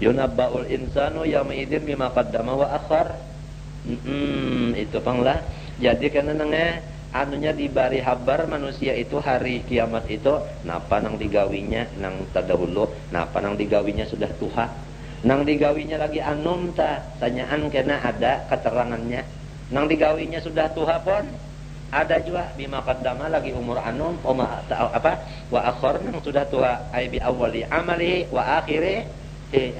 Yunabba'ul insanu yawma idzin bima qaddama wa akhar. Itu panglah. Jadi kana nange anunya dibari habar manusia itu hari kiamat itu napa nang digawinya nang tadahulu, napa nang digawinya sudah tuha. Nang digawinya lagi anum ta tanyaan kena ada keterangannya. Nang digawinya sudah tuha pun ada juga bima qaddama lagi umur anum apa wa akhar nang sudah tua ai bi awali amali wa akhiri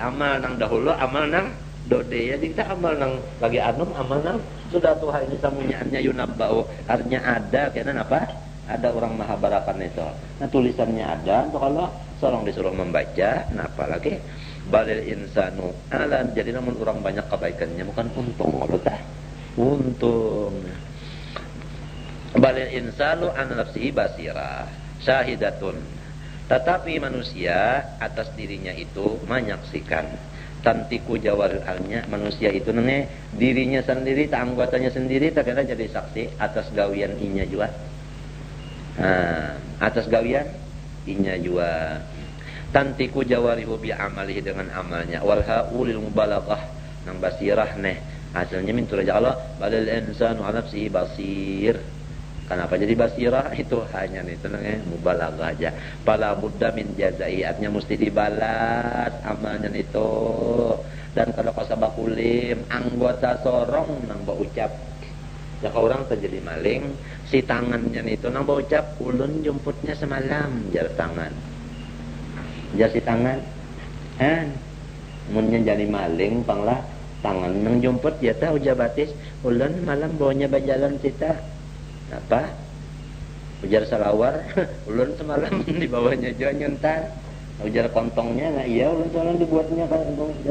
amal nang dahulu amal nang dode ya kita amal nang lagi anum amal nang sudah tua ini samunyaannya yunabbau artinya ada kena apa ada orang mahabarakan itu. Nah tulisannya ada untuk kalau seorang disuruh membaca nah apalagi balil insanu alan jadi namun orang banyak kebaikannya bukan untung tah untung balil insanu an nafsihi basirah syahidatun tetapi manusia atas dirinya itu menyaksikan tantiku jawaril alnya manusia itu nene dirinya sendiri tak anggotanya sendiri tak kena jadi saksi atas gawian inya juga atas gawian inya juga tantiku jawarihu bi amalihi dengan amalnya walha ulil mubalaghah nang basirah neh hasilnya min turaja Allah balil insanu ala nafsihi basir. Kenapa jadi basirah itu hanya itu namanya mubalaghah aja pala budda min jazai artinya mesti dibalas amalnya itu dan kalau kasabakulim anggota sorong nang baucap ya orang terjadi maling si tangannya itu nang baucap ulun jemputnya semalam jar tangan jar si tangan munnya jadi maling panglah tangan nang jemput ya tahu jabatis ulun malam bawanya bajalan kita apa ujar salawar ulun semalam di bawahnya juga nyontar ujar kontongnya nah iya ulun semalam dibuatnya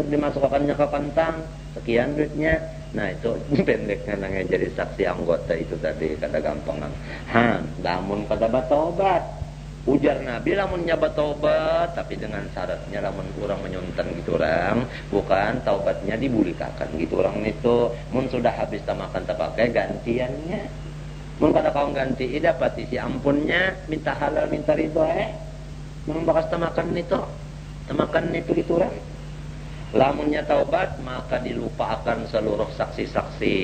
dimasukkannya ke kantang sekian duitnya nah itu pendeknya nangnya jadi saksi anggota itu tadi kada gampang lamun kada batobat ujar Nabi lamun nyabat taubat tapi dengan syaratnya lamun kurang menyontan gitu orang bukan taubatnya dibulikakan gitu orang itu mun sudah habis tamakan terpakai gantiannya mun kada kau ganti dapat isi ampunnya minta halal minta ridho mun bakas tamakan itu gitu orang lamunnya taubat maka dilupakan seluruh saksi-saksi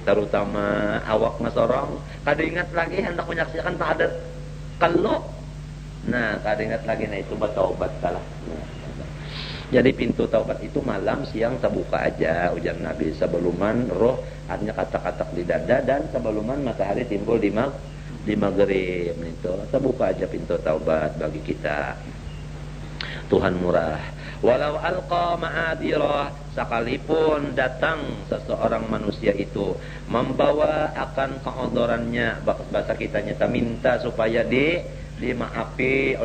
terutama awak nasorong kada ingat lagi hendak menyaksikan tak ada kalau nah kada ingat lagi nah itu bertaubat kalah jadi pintu taubat itu malam siang terbuka aja ujar Nabi sebeluman roh artinya katak-katak di dada dan sebeluman matahari timbul di maghrib itu terbuka aja pintu taubat bagi kita. Tuhan murah. Walau alqa ma'adirah sekalipun datang seseorang manusia itu membawa akan keodorannya bahasa kita nyata minta supaya dimaafi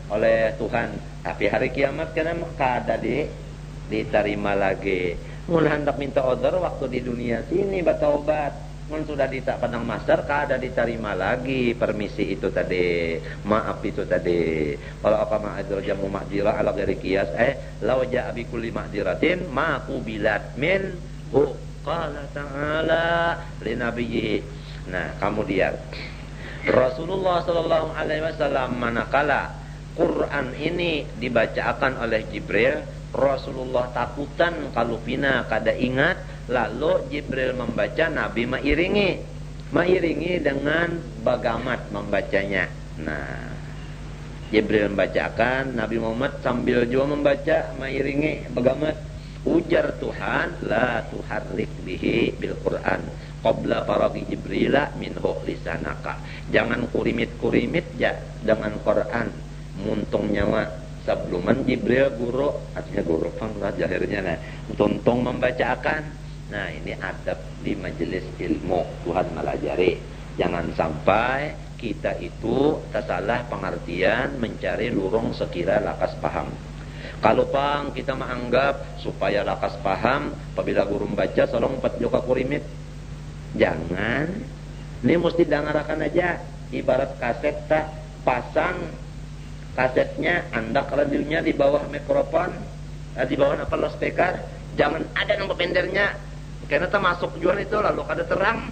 oleh Tuhan. Tapi hari kiamat kena kada diterima lagi. Mun hendak minta odor waktu di dunia sini bertaubat. Mun sudah ditak padang master kada diterima lagi permisi itu tadi. Maaf itu tadi. Kalau apa ma'adzur jamu ma'dzirah ala ghairi qiyas law ja'a bi kulli ma'dziratin ma qubilat min qala ta'ala li nabiyhi. Nah, kemudian Rasulullah sallallahu alaihi wasallam manakala Quran ini dibacakan oleh Jibril, Rasulullah takutan kalau pina kada ingat, lalu Jibril membaca, Nabi mairingi dengan bagamat membacanya. Nah, Jibril membacakan, Nabi Muhammad sambil juga membaca, mairingi bagamat. Ujar Tuhan, la tuharrik bihi bil Quran qabla faraghi Jibrila minhu lisanaka. Jangan kurimit-kurimit ya dengan Quran. Muntung nyawa sebelum Jibril guru artinya guru panglah jahirnya nah tuntung membacakan. Nah ini adab di majelis ilmu Tuhan melajari jangan sampai kita itu tersalah pengertian mencari lurung sekira lakas paham. Kalau pang kita menganggap supaya lakas paham apabila guru membaca tolong 4 joka kurimit jangan ini mesti dengarakan aja ibarat kaset tak pasang kasetnya andak radionya di bawah mikrofon di bawah apa loudspeaker jangan ada nomor pendernya karena termasuk jual itu lalu kada terang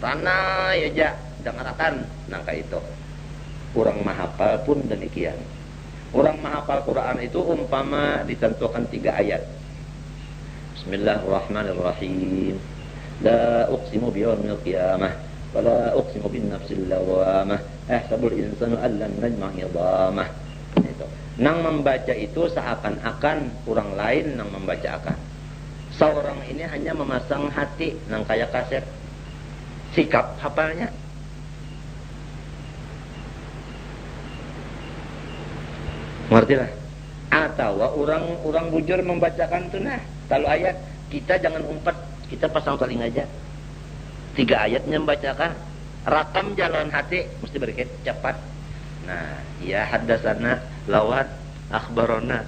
tanah ya dengarkan nangka itu kurang mahapal pun demikian Orang menghafal Quran itu umpama ditentukan 3 ayat. Bismillahirrahmanirrahim. La uqsimu biyaumil qiyamah wa la uqsimu bin nafsil lawamah. Ahsabul insanu allan najma' idhamah. Itu. Nang membaca itu seakan-akan orang lain nang membaca akan. Seorang ini hanya memasang hati nang kayak kaset. Sikap hafalnya. Ngerti lah. Atau orang bujur membacakan itu nah. Kalau ayat kita jangan umpat, kita pasang paling aja. 3 ayatnya membacakan. Rakam jalan hati mesti berikut cepat. Nah, ya hadasana lawat akhbarona.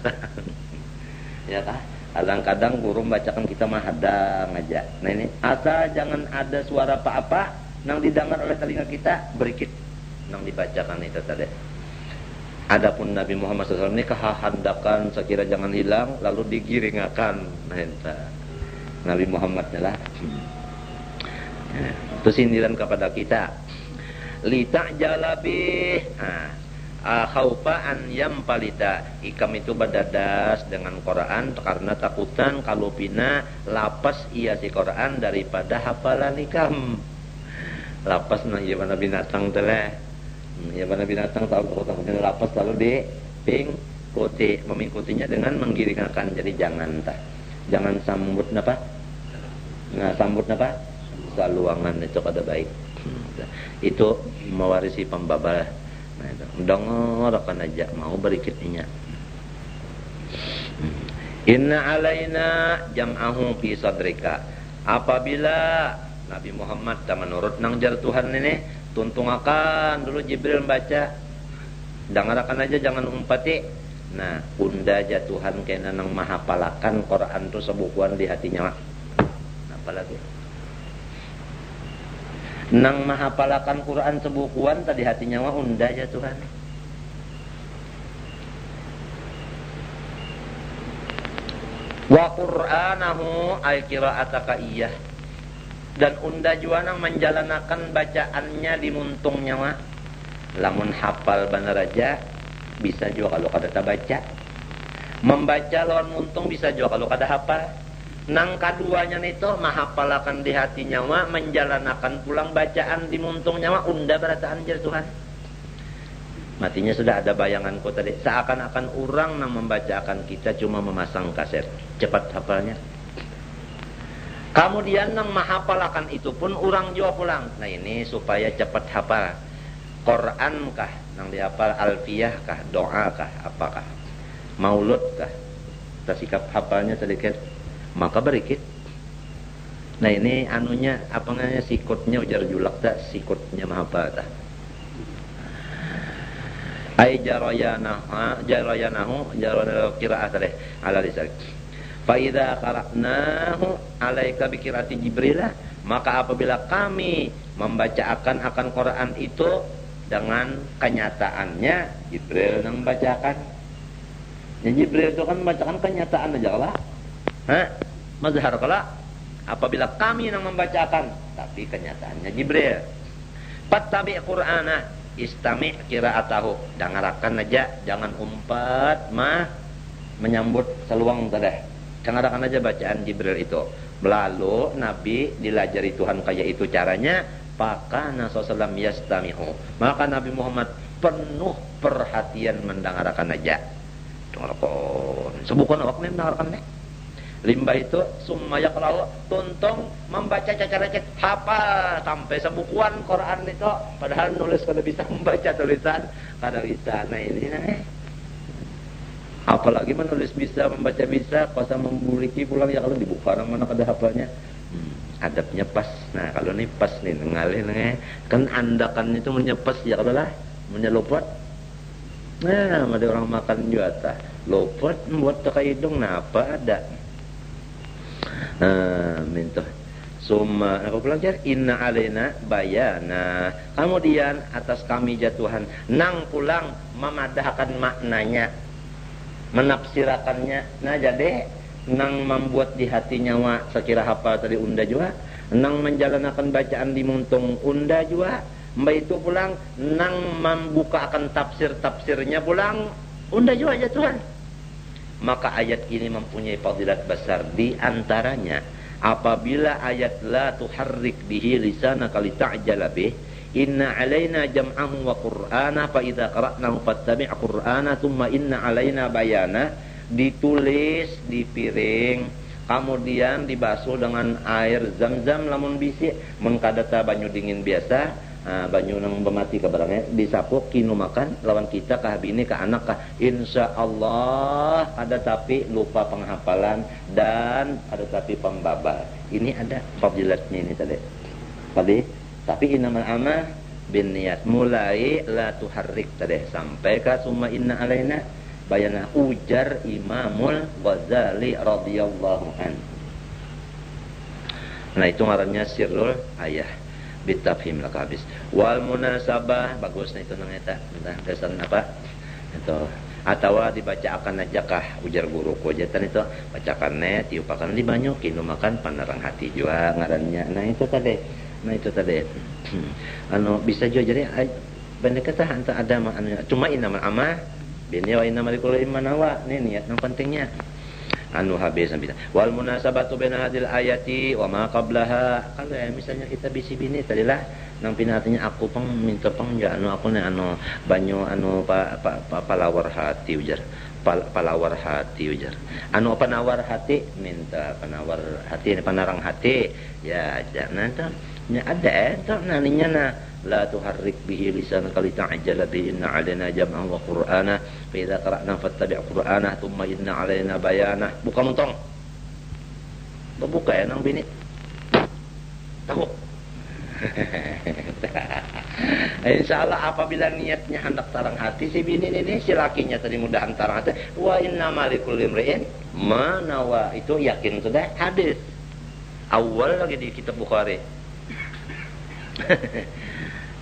Ya kah? Kadang-kadang guru membacakan kita mah hadang aja. Nah ini asal jangan ada suara apa-apa nang didengar oleh telinga kita berikut nang dibacakan itu tadi. Adapun Nabi Muhammad SAW ini kehandakan sekira jangan hilang lalu digiringakan. Nah itu Nabi Muhammad lah. Itu sindiran kepada kita. Lita jalabi. Khaufaan yang palita. Ikam itu badadas dengan Quran karena takutan kalau pina lapas ia si Quran daripada hafalan ikam. Lapas nah iya mana binatang teh. Ya mana binatang tahu takutnya lapas lalu mengikutinya dengan menggiringakan. Jadi jangan sambut napa? Nah, sambut napa? Saluangan itu kada baik. Itu mewarisi pembabal. Nah, dengarkan aja mau berikutnya. Inna alaina jam'ahu fi sadrika. Apabila Nabi Muhammad menurut nang jar Tuhan ini tuntung akan dulu Jibril baca. Dengarkan aja jangan umpati. Nah, unda aja Tuhan kena nang mahapalakan Quran tu sebukuan di hatinya. Apalagi nang mahapalakan Quran sebukuan tadi hatinya mah unda aja Tuhan. Wa Qur'anahu ay qira'ataka iyyah. Dan unda jua nang menjalanakan bacaannya di muntungnya mah. Lamun hafal bener aja bisa juga kalau kada baca. Membaca lawan muntung bisa juga kalau kada hafal. Nang kaduanya itu mahapalakan di hati nyawa, menjalanakan pulang bacaan di muntung nyawa, unda berataan jar Tuhan. Matinya sudah ada bayanganku tadi. Seakan-akan orang nang membacakan kita cuma memasang kaset. Cepat hafalnya. Kemudian nang mahapalakan itu pun orang jua pulang. Nah ini supaya cepat hafal. Quran kah? Nang dihafal alfiyah kah? Doa kah? Apakah? Maulud kah? Sikap hafalnya sedikit. Maka berikit. Nah ini anunya apa namanya sikutnya ujar julak tak sikutnya mahapa tak. Ai jarayanahu qira'at deh ala lisan. Fa idza qara'nahu alaika bi qira'ati Jibril, maka apabila kami membacakan akan Quran itu dengan kenyataannya Jibril yang membacakan. Ya, Jibril itu kan membacakan kenyataan aja lah. Mazhar kala apabila kami yang membacakan tapi kenyataannya Jibril. Fattabi Qur'ana istami' qira'atahu. Dengarkan aja jangan umpat menyambut seluang tadi. Dengarkan aja bacaan Jibril itu. Lalu Nabi dilajari Tuhan kayak itu caranya. Fakana sallallahu yastami'u. Maka Nabi Muhammad penuh perhatian mendengarkan aja. Dengarkan. Sebukan awak mendengarkan nih. Limbah itu sumaya kalau tuntung membaca cacar-cacar hafal sampai sebukuan Quran itu padahal nulis kalau bisa membaca tulisan kada bisa. Nah ini apalagi menulis bisa membaca bisa kuasa memiliki pulang ya kalau dibuka mana kada hafalnya adabnya pas. Nah kalau ini pas nih ngalih kan andakan itu menyepas ya kalau lah menyelupot. Nah ada orang makan juga tak lupot buat tekai hidung nah apa ada. Minta summa aku belajar inna alaina bayana. Kemudian atas kami jatuhan nang pulang memadahkan maknanya, menafsirakannya. Nah jadi nang membuat di hati nyawa sekira hafal tadi unda juga, nang menjalanakan bacaan di muntung unda juga, mbak itu pulang nang membuka akan tafsirnya pulang Unda juga aja Tuhan. Maka ayat ini mempunyai fadilat besar. Di antaranya, apabila ayat la tuharrik bihi lisanaka lita'jala bih, inna alaina jam'ahu wa qur'ana fa idza qara'nahu fattabi' qur'ana thumma inna alaina bayana, ditulis di piring, kemudian dibasuh dengan air zam-zam lamun bisi, mun kadata banyu dingin biasa, banyu nang bemati ke barangnya disapu kinu makan lawan kita kah bini kah anak kah, insyaallah ada tapi lupa penghafalan dan ada tapi pembabal. Ini ada fadilatnya ini tadi. Tapi innamal amal bin niat, mulai la tuharrik tadi sampai ka summa inna alaina bayana, ujar Imamul Ghazali radhiyallahu an. Nah itu ngarannya sirrul ayah bitafhim lak habis. Wal munasabah bagusnya itu nang eta tentang kesan apa itu, atau dibaca akan ajakah ujar guru ko jatan itu bacakan net tiupakan di banyu kinu makan panerang hati juga ngarannya. Nah itu tadi anu bisa juga jadi bener kata anta ada anu cuma inamal amah bini wa innamal likulli manawa, nih niat yang pentingnya anu habis sampai wal munasabatu baina hadil ayati wa ma qablaha. Kalau ya misalnya kita bisi bini tadilah nang pinatinya aku minta ya anu aku nih anu banyu anu palawar hati ujar palawar hati ujar anu penawar hati minta penawar hati penarang hati ya jangan tuh nya ada tuh naninya nah la tuharrik bihi lisanaka lita'jala bihi inna 'alaina jam'ahu wa qur'ana fa idza qara'na fattabi' qur'ana thumma inna 'alaina bayana. Buka muntong. Buka ya nang bini. Tahu. Insyaallah apabila niatnya hendak tarang hati si bini ini si lakinya tadi mudah tarang hati wa inna malikul imri'in manawa, itu yakin sudah hadis awal lagi di kitab Bukhari.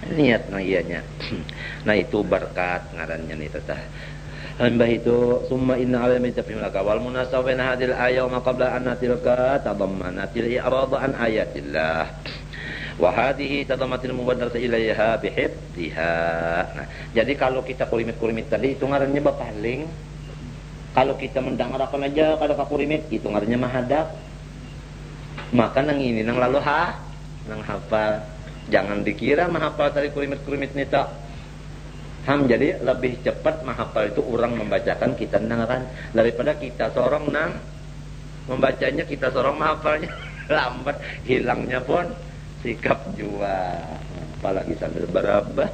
Niat nah ianya. Nah itu berkat ngarannya nih tetah. Mbah itu summa inna alaihi tafhim laka wal munasabana hadil ayat wa qabla an tilka tadammanatil i'rad an ayatillah wa hadhihi tadammatil mubadarata ilaiha bihifdhiha. Nah, jadi kalau kita kulimit-kulimit tadi itu ngarannya bapaling. Kalau kita mendengarkan aja kada kakulimit itu ngarannya mahadap. Maka nang ini nang lalu nang hafal. Jangan dikira menghafal dari kulimit-kulimit nita. Jadi lebih cepat menghafal itu orang membacakan kita dengarkan daripada kita sorong nang membacanya, kita sorong menghafalnya lambat, hilangnya pun sikap jua. Apalagi sambil berabah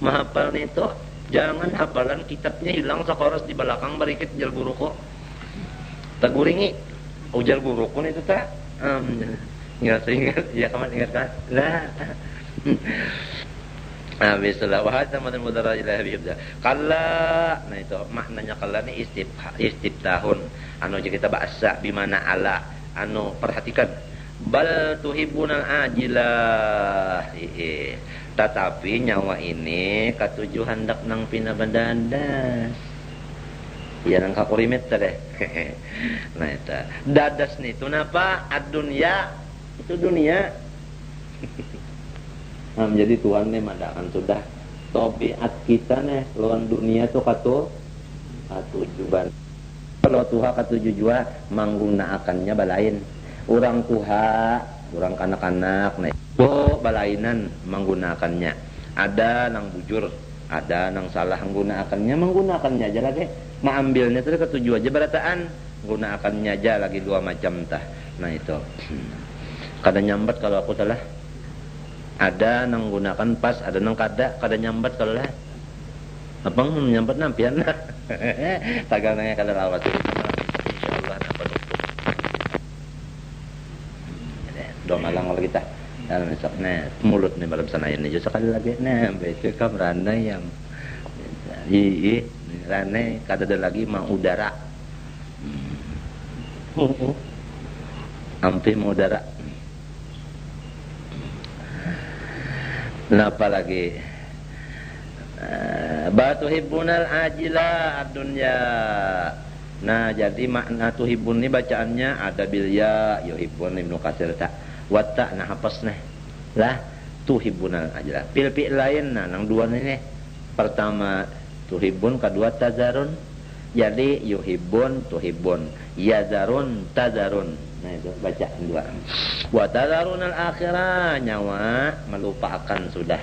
menghafal nito, jangan hafalan kitabnya hilang sekoros di belakang barikit jar guru kok. Teguringi ujar guru pun itu tak. Ingat ya kamu ingatkan lah. Habis selawat sama mudara ila habibda kalla. Nah itu maknanya kalla ni istiftahun anu kita bahasa bimana ala anu perhatikan bal tuhibbunal ajilah tetapi nyawa ini katuju hendak nang pinabandadas ya nang kakurimit teh. Nah itu dadas nih itu napa ad-dunya itu dunia. Nah, menjadi Tuhan nih madakan sudah tabiat kita nih lawan dunia tuh katujuan. Kalau Tuhan katujuan menggunakannya balain. Orang Tuhan, orang kanak-kanak nih. Balainan menggunakannya. Ada nang bujur, ada nang salah menggunakannya aja lagi. Mengambilnya itu ketujuan aja berataan, menggunakannya aja lagi dua macam tah. Nah itu. Kadang nyambat kalau aku salah. Ada nang gunakan pas, ada nang kada nyambat kalau lah. Abang menyambat nampian lah. Tagal nanya kada lawas. Insyaallah apa nutup. Do malang kalau kita dalam esok nah mulut nih malam sana ini sekali lagi nah betul kamrana yang rane kada ada lagi mang udara. Hampir mau udara. Kenapa lagi? Batuhibbunal ajila ad-dunya. Nah, jadi makna tuhibbun ini bacaannya ada bil ya yuhibbun Ibnu Katsir tak. Watta nah hapus nih. Lah tuhibbunal ajila. Pil lain nah nang dua ini. Pertama tuhibbun, kedua tazarun. Jadi yuhibbun tuhibbun, yazarun tazarun. Nah itu baca dua. Wa tazarunal akhirah, nyawa melupakan sudah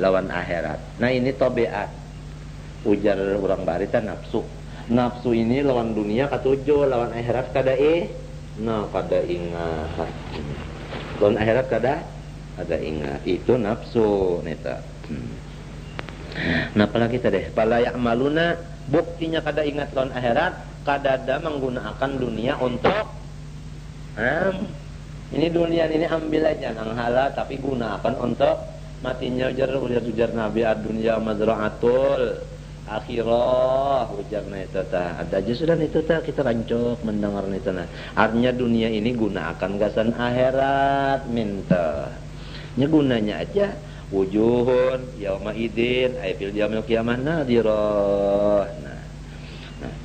lawan akhirat. Nah ini tabiat. Ujar orang barita nafsu. Nafsu ini lawan dunia katujuh, lawan akhirat kada nah kada ingat. Lawan akhirat kada ingat. Itu nafsu neta. Nah apalagi tadi pala ya'maluna, buktinya kada ingat lawan akhirat, kada ada menggunakan dunia untuk ini dunia ini ambil aja nang halal, tapi gunakan untuk matinya. Ujar Nabi ad-dunya mazra'atul akhirah, ujarna itu tah. Ada aja sudah itu tah, kita rancok mendengar itu nah. Artinya dunia ini gunakan gasan akhirat minta. Nya gunanya aja wujuhun yauma idin ay fil yaumil qiyamah nadirah. Nah.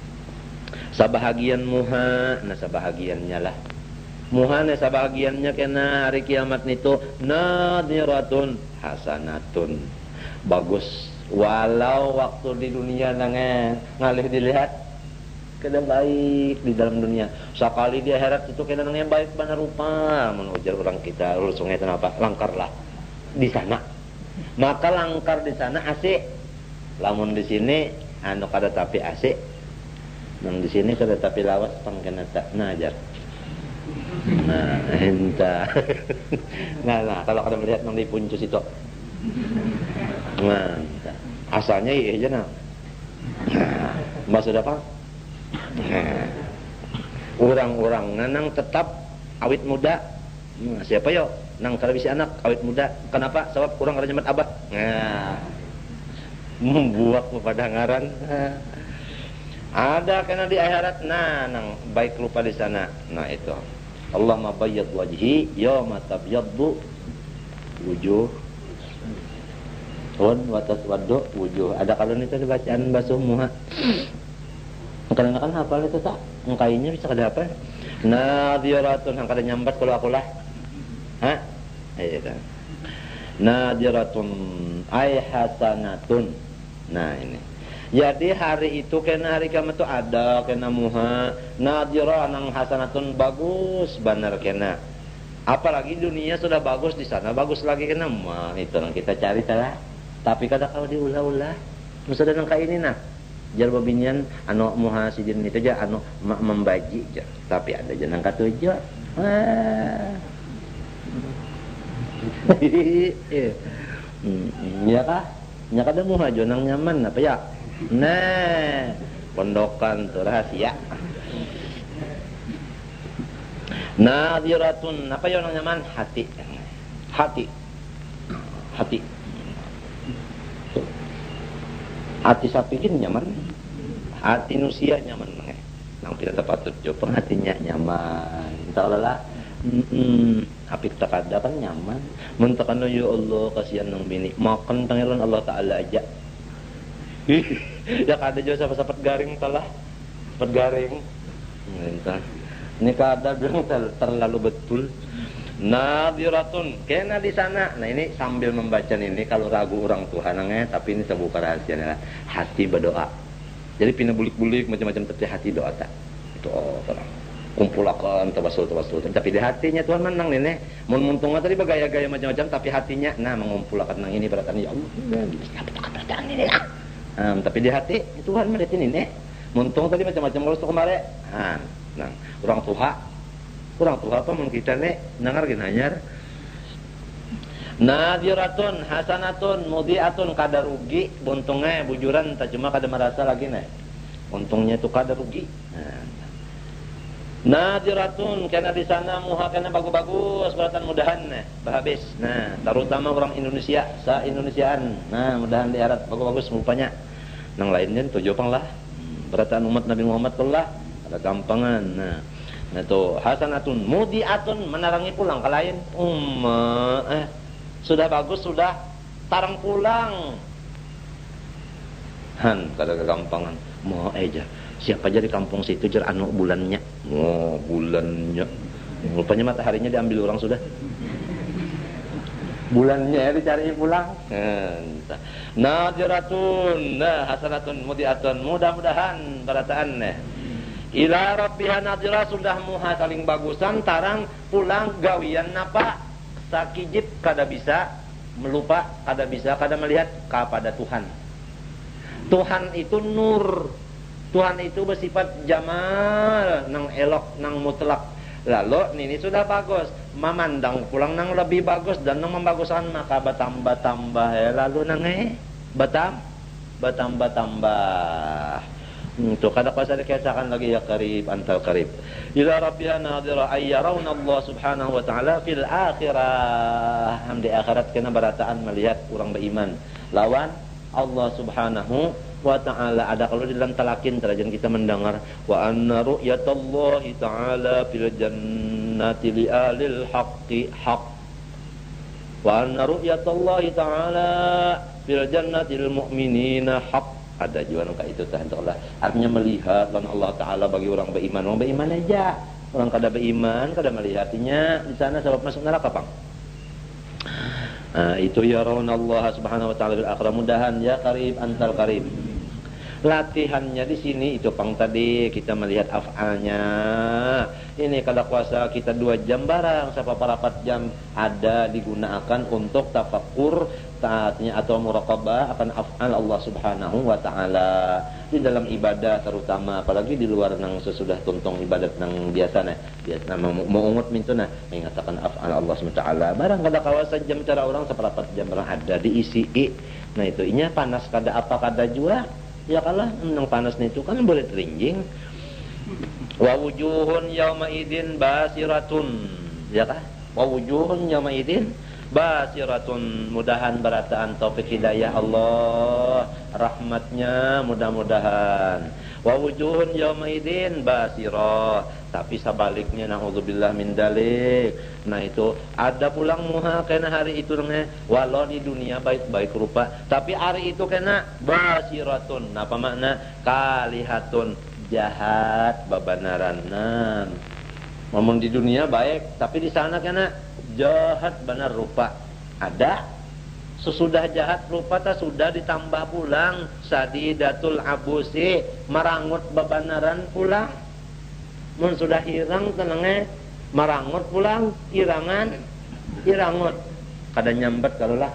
Sabahagian muha, nah sabahagiannya lah. Muha na sabahagiannya kena hari kiamat nitu nadiratun hasanatun. Bagus. Walau waktu di dunia ngalih dilihat kada baik di dalam dunia. Sekali di akhirat itu kena yang baik benar rupa. Menujar orang kita sungai apa? Langkarlah di sana. Maka langkar di sana asik. Lamun di sini anu kada tapi asik. Nang di sini kada tapi lawas pangkena tak najar. Nah, entah. Nah, kalau kada melihat nang di puncus itu. Nah, asalnya iya aja nah. Maksud apa? Orang-orang nanang tetap awit muda. Nah, siapa yo? Nang kada bisa anak awit muda. Kenapa? Sebab kurang kada nyemat abah. Nah. Membuak pada ngaran. Ada kena di akhirat nang baik lupa di sana. Nah itu. Allahumma bayyid wajhi yauma tabyaddu wujuh wa taswaddu wujuh. Ada kalau itu bacaan basuh muha. Kadang-kadang hafal itu tak? Ngkainya bisa kada apa? Nadiratun yang kada nyambat kalau aku lah. Hah? Iya. Nadiratun ay hasanatun. Nah ini. Jadi hari itu kena hari kiamat itu ada kena muha nadirah nang hasanatun bagus benar kena. Apalagi dunia sudah bagus di sana bagus lagi kena mah itu yang kita cari salah. Tapi kada kalau diulah-ulah mesti ada nang ini nah. Jar babinian anu muhasidin itu aja anu membaji aja. Tapi ada jenang katujuh. Ya kah? Nya kada muha jonang nyaman apa ya? Nah, pondokan tu rahasia. Nadiratun, apa yang nyaman? Hati. Hati. Hati. Hati sapikin nyaman. Hati nusia nyaman. Nang tidak dapat tujuh penghatinya nyaman. Entahlah. Apik takada kan nyaman. Muntakan ya Allah kasihan nang bini. Makan pangeran Allah Taala aja. Ya kada juga sapat garing talah. Sapat garing. Entah. Ini kada bilang terlalu betul. Nadiratun kena di sana. Nah ini sambil membaca ini kalau ragu orang Tuhan tapi ini terbuka rahasianya hati berdoa. Jadi pina bulik-bulik macam-macam tapi hati doa tak. Itu orang kumpulakan tawasul tapi di hatinya Tuhan menang ini. Mun muntungnya tadi bergaya-gaya macam-macam tapi hatinya mengumpulkan nang ini berarti ya Allah. Ini tapi di hati Tuhan melihat ini. Muntung tadi macam-macam urus kemarin. Nah, orang tua apa mun kita nangar gin hanyar. Nadiratun hasanatun mudiatun kada rugi untungnya bujuran tak cuma kada merasa lagi untungnya itu kada rugi. Nadiratun karena di sana muha kena bagus-bagus beratan mudahan habis. Nah, terutama orang Indonesia, se-Indonesiaan. Nah, mudahan di akhirat bagus-bagus rupanya. Nang lainnya tujuh pang lah. Beratan umat Nabi Muhammad kullah ada gampangan. Nah itu hasanatun mudiatun menarangi pulang ke lain. Sudah bagus sudah tarang pulang. Kada kegampangan. Mau aja. Siapa aja di kampung situ jar anu bulannya. Bulannya. Rupanya mataharinya diambil orang sudah. bulannya dicari pulang. Nadiratun, hasanatun mudiatun, mudah-mudahan barataan ila rabbiha nadira, sudah muha saling bagusan tarang pulang gawian napa sakijib kada bisa melupa, kada bisa kada melihat kepada Tuhan. Tuhan itu nur, Tuhan itu bersifat jamal, nang elok, nang mutlak. Lalu ini sudah bagus, memandang pulang nang lebih bagus dan nang membagusan maka bertambah-tambah lalu nang bertambah-tambah. Itu kada kuasa dikesakan lagi ya karib antal karib. Ila rabbiha nadira ay yarawna Allah subhanahu wa ta'ala fil akhirah. Di akhirat kena berataan melihat orang beriman lawan Allah subhanahu wa ta'ala. Ada kalau di dalam talakin terajan kita mendengar wa anna ru'yatallahi ta'ala fil jannati li alil haqqi haqq. Wa anna ru'yatallahi ta'ala fil jannati lil mu'minina haqq. Ada juga nungka itu Allah. Artinya melihat Allah Ta'ala bagi orang beriman. Orang beriman aja. Orang kada beriman, kada melihatnya di sana sebab masuk neraka bang. Itu ya rauna Allah Subhanahu Wa Ta'ala bil akhirah. Mudahan ya karib antal karib. Latihannya di sini itu pang tadi kita melihat af'alnya. Ini kada kuasa kita 2 jam barang, sampai 4 jam ada digunakan untuk tafakur taatnya atau muraqabah akan af'al Allah Subhanahu wa ta'ala di dalam ibadah terutama, apalagi di luar nang sesudah tuntung ibadat nang biasa mengungut mintuna mengatakan af'al Allah Subhanahu wa ta'ala. Barang kada kawasan jam cara orang 1/4 jam barang ada diisi. Nah itu inya panas kada apa kada jua. Ya kalah nang panas itu kan boleh terinjing. Wa wujuhun yauma idin basiratun. Ya kah? Wa wujuhun yauma idin basiratun. Mudahan berataan taufik hidayah Allah, rahmatnya mudah-mudahan. Wa wujuhun yauma idin basirah. Tapi sebaliknya naudzubillah min dalik. Nah itu ada pulang muha kena hari itu walau di dunia baik-baik rupa, tapi hari itu kena basiratun. Apa makna? Kalihatun, jahat babanaran. Ngomong di dunia baik, tapi di sana kena jahat benar rupa. Ada sesudah jahat rupa tak sudah ditambah pulang sadidatul abusi, merangut babanaran pulang. Mun sudah hirang tenangnya marangut pulang, irangut kada nyambat kalau lah.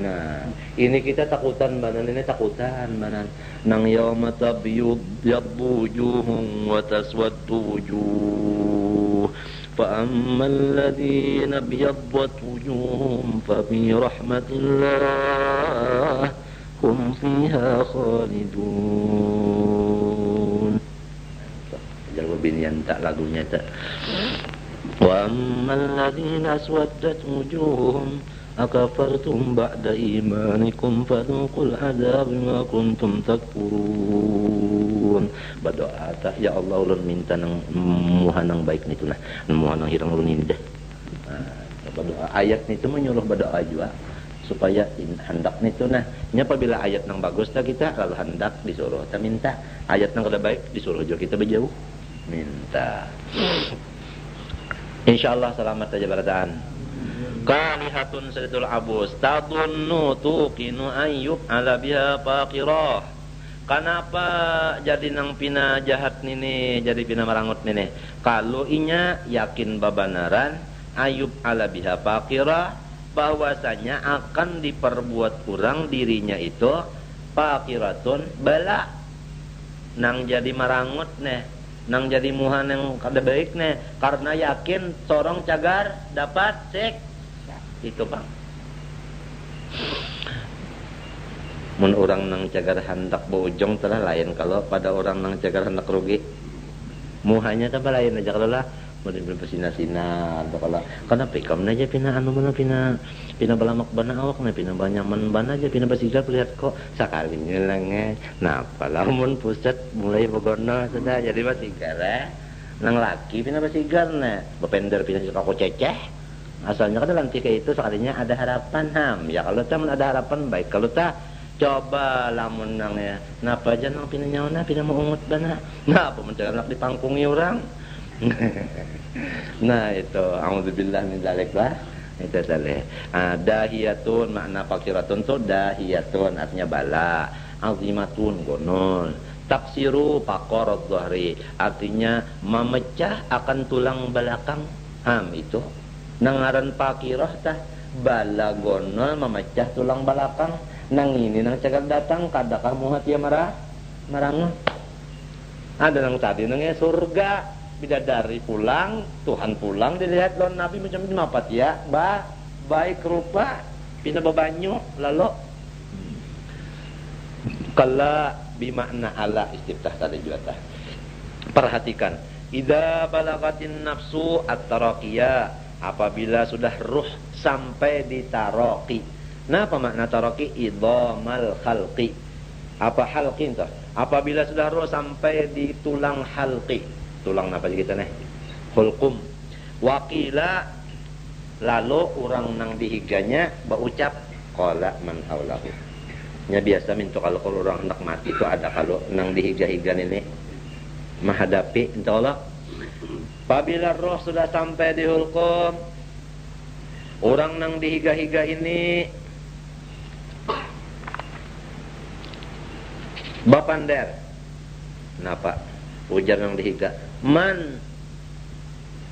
Nah ini kita takutan banan, ini takutan banan nang yauma tabyaddu wujuhum wa taswaddu wujuh fa ammal ladzina biyaddat wujuhum fa bi rahmatillah hum fiha khalidun. Binian tak lagunya tak. Wa ammal ladzina aswaddat wujuhum akafartum ba'da imanikum fadhuqul adzab bima kuntum takfurun. Berdoa tak ya Allah ulun minta nang muhanang baik nitu nah, muhanang hirang ulun indah. Berdoa ayat nitu menyuruh berdoa juga supaya hendak nitu nah. Nya apabila ayat nang bagus tak kita kalau hendak disuruh tak minta, ayat nang kada baik disuruh juga kita berjauh minta. Insyaallah selamat saja barataan. Kanihatun sadatul abus tadunnu tuqinu ayyub ala biha faqirah. Kenapa jadi nang pina jahat nini, jadi pina marangut nini? Kalau inya yakin babanaran Ayub ala biha faqirah, bahwasanya akan diperbuat kurang dirinya itu faqiratun bala. Nang jadi marangut nih, nang jadi muhan yang kada baik nih, karena yakin sorong cagar dapat sek itu bang. Mun orang nang cagar hendak bojong telah lain, kalau pada orang nang cagar hendak rugi muhanya tambah lain aja kalau lah mau bersina-sina atau kalau karena pekam aja pina anu mana pina balamak bana awak na pina banyak man aja pina basigar lihat kok sakalinya lang nah kalau mun pusat mulai begono sudah jadi basigar nang laki pina basigar na bepender pina suka kok ceceh asalnya kan lantik kayak itu sekalinya ada harapan ya kalau tak ada harapan baik, kalau tak coba lamun nang ya napa aja nang pina nyawana pina maungut bana nah apa mencari anak dipangkungi orang. Nah itu a'udzubillah min dzalik lah. Itu saleh. Dahiyatun makna fakiratun tuh dahiyatun artinya bala, azimatun gonol. Taksiru pakorot dhahri artinya memecah akan tulang belakang. Itu nangaran fakirah tah bala gonol memecah tulang belakang. Nang ini nang cegat datang kada kamu hati marah marang. Ada nang tadi nang surga bidadari pulang, Tuhan pulang dilihat lawan Nabi macam apa ya? Baik rupa, pina babanyu lalu kala bimakna ala istiftah tadi juga tah. Perhatikan, idza balagatin nafsu at-taraqiyah, apabila sudah ruh sampai di taraqi. Nah, apa makna taraqi? Idhamal khalqi. Apa halqi itu? Apabila sudah ruh sampai di tulang halqi. Tulang apa kita nih? Hulqum. Wakila lalu orang nang dihiganya berucap qala man haulahu. Nya biasa minta kalau orang hendak mati itu ada kalau nang dihiga-higan ini menghadapi insyaallah. Apabila roh sudah sampai di hulqum, orang nang dihiga-higa ini bapander. Kenapa? Ujar nang dihiga man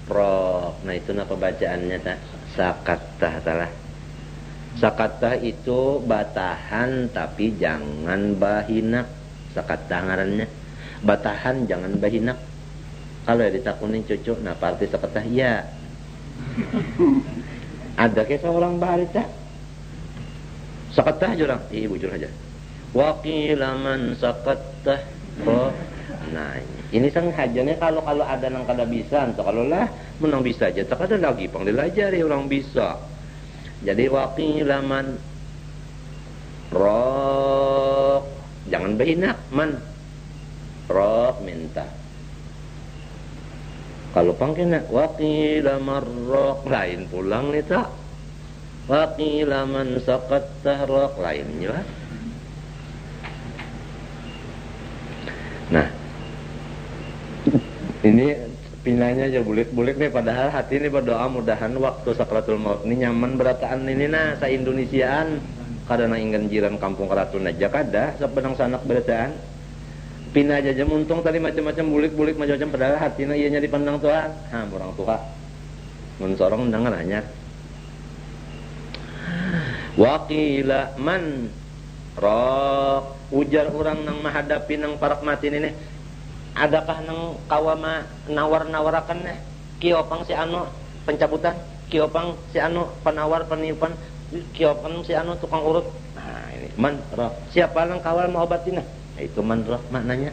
roh. Nah itu napa bacaannya tak? Sakatah salah. Sakatah itu batahan tapi jangan bahinak. Sakatah ngarannya batahan jangan bahinak. Kalau ya ditakunin cucu, nah arti sakatah ya. Ada ke seorang baharita sakatah jurang, bujur aja. Waqila man sakatah roh. Nah ini sang hajanya kalau ada nang kada bisa, atau kalau lah menang bisa aja, tak ada lagi panggil aja deh orang bisa. Jadi waqilaman rok, jangan behinak man rok minta. Kalau panggilnya waqilaman rok lain pulang nih tak. Waqilaman saqattah rok lainnya. Nah ini pinanya aja bulik-bulik nih, padahal hati ini berdoa mudahan waktu sakratul maut ini nyaman berataan ini nah sa Indonesiaan kadana ingin jiran kampung Keratun aja kada sepenang sanak berataan pina aja muntung tadi macam-macam bulik-bulik macam-macam padahal hati iya nya dipandang Tuhan. Orang tua mun sorong ndangan hanya waqila man rok ujar orang nang menghadapi nang parak mati ini. Adakah nang kawama nawar-nawarakan kiopang si anu pencabutan, kiopang si anu penawar peniupan, kiopang si anu tukang urut. Nah ini man roh. Siapa nang kawal mau obatin? Nah itu man roh maknanya.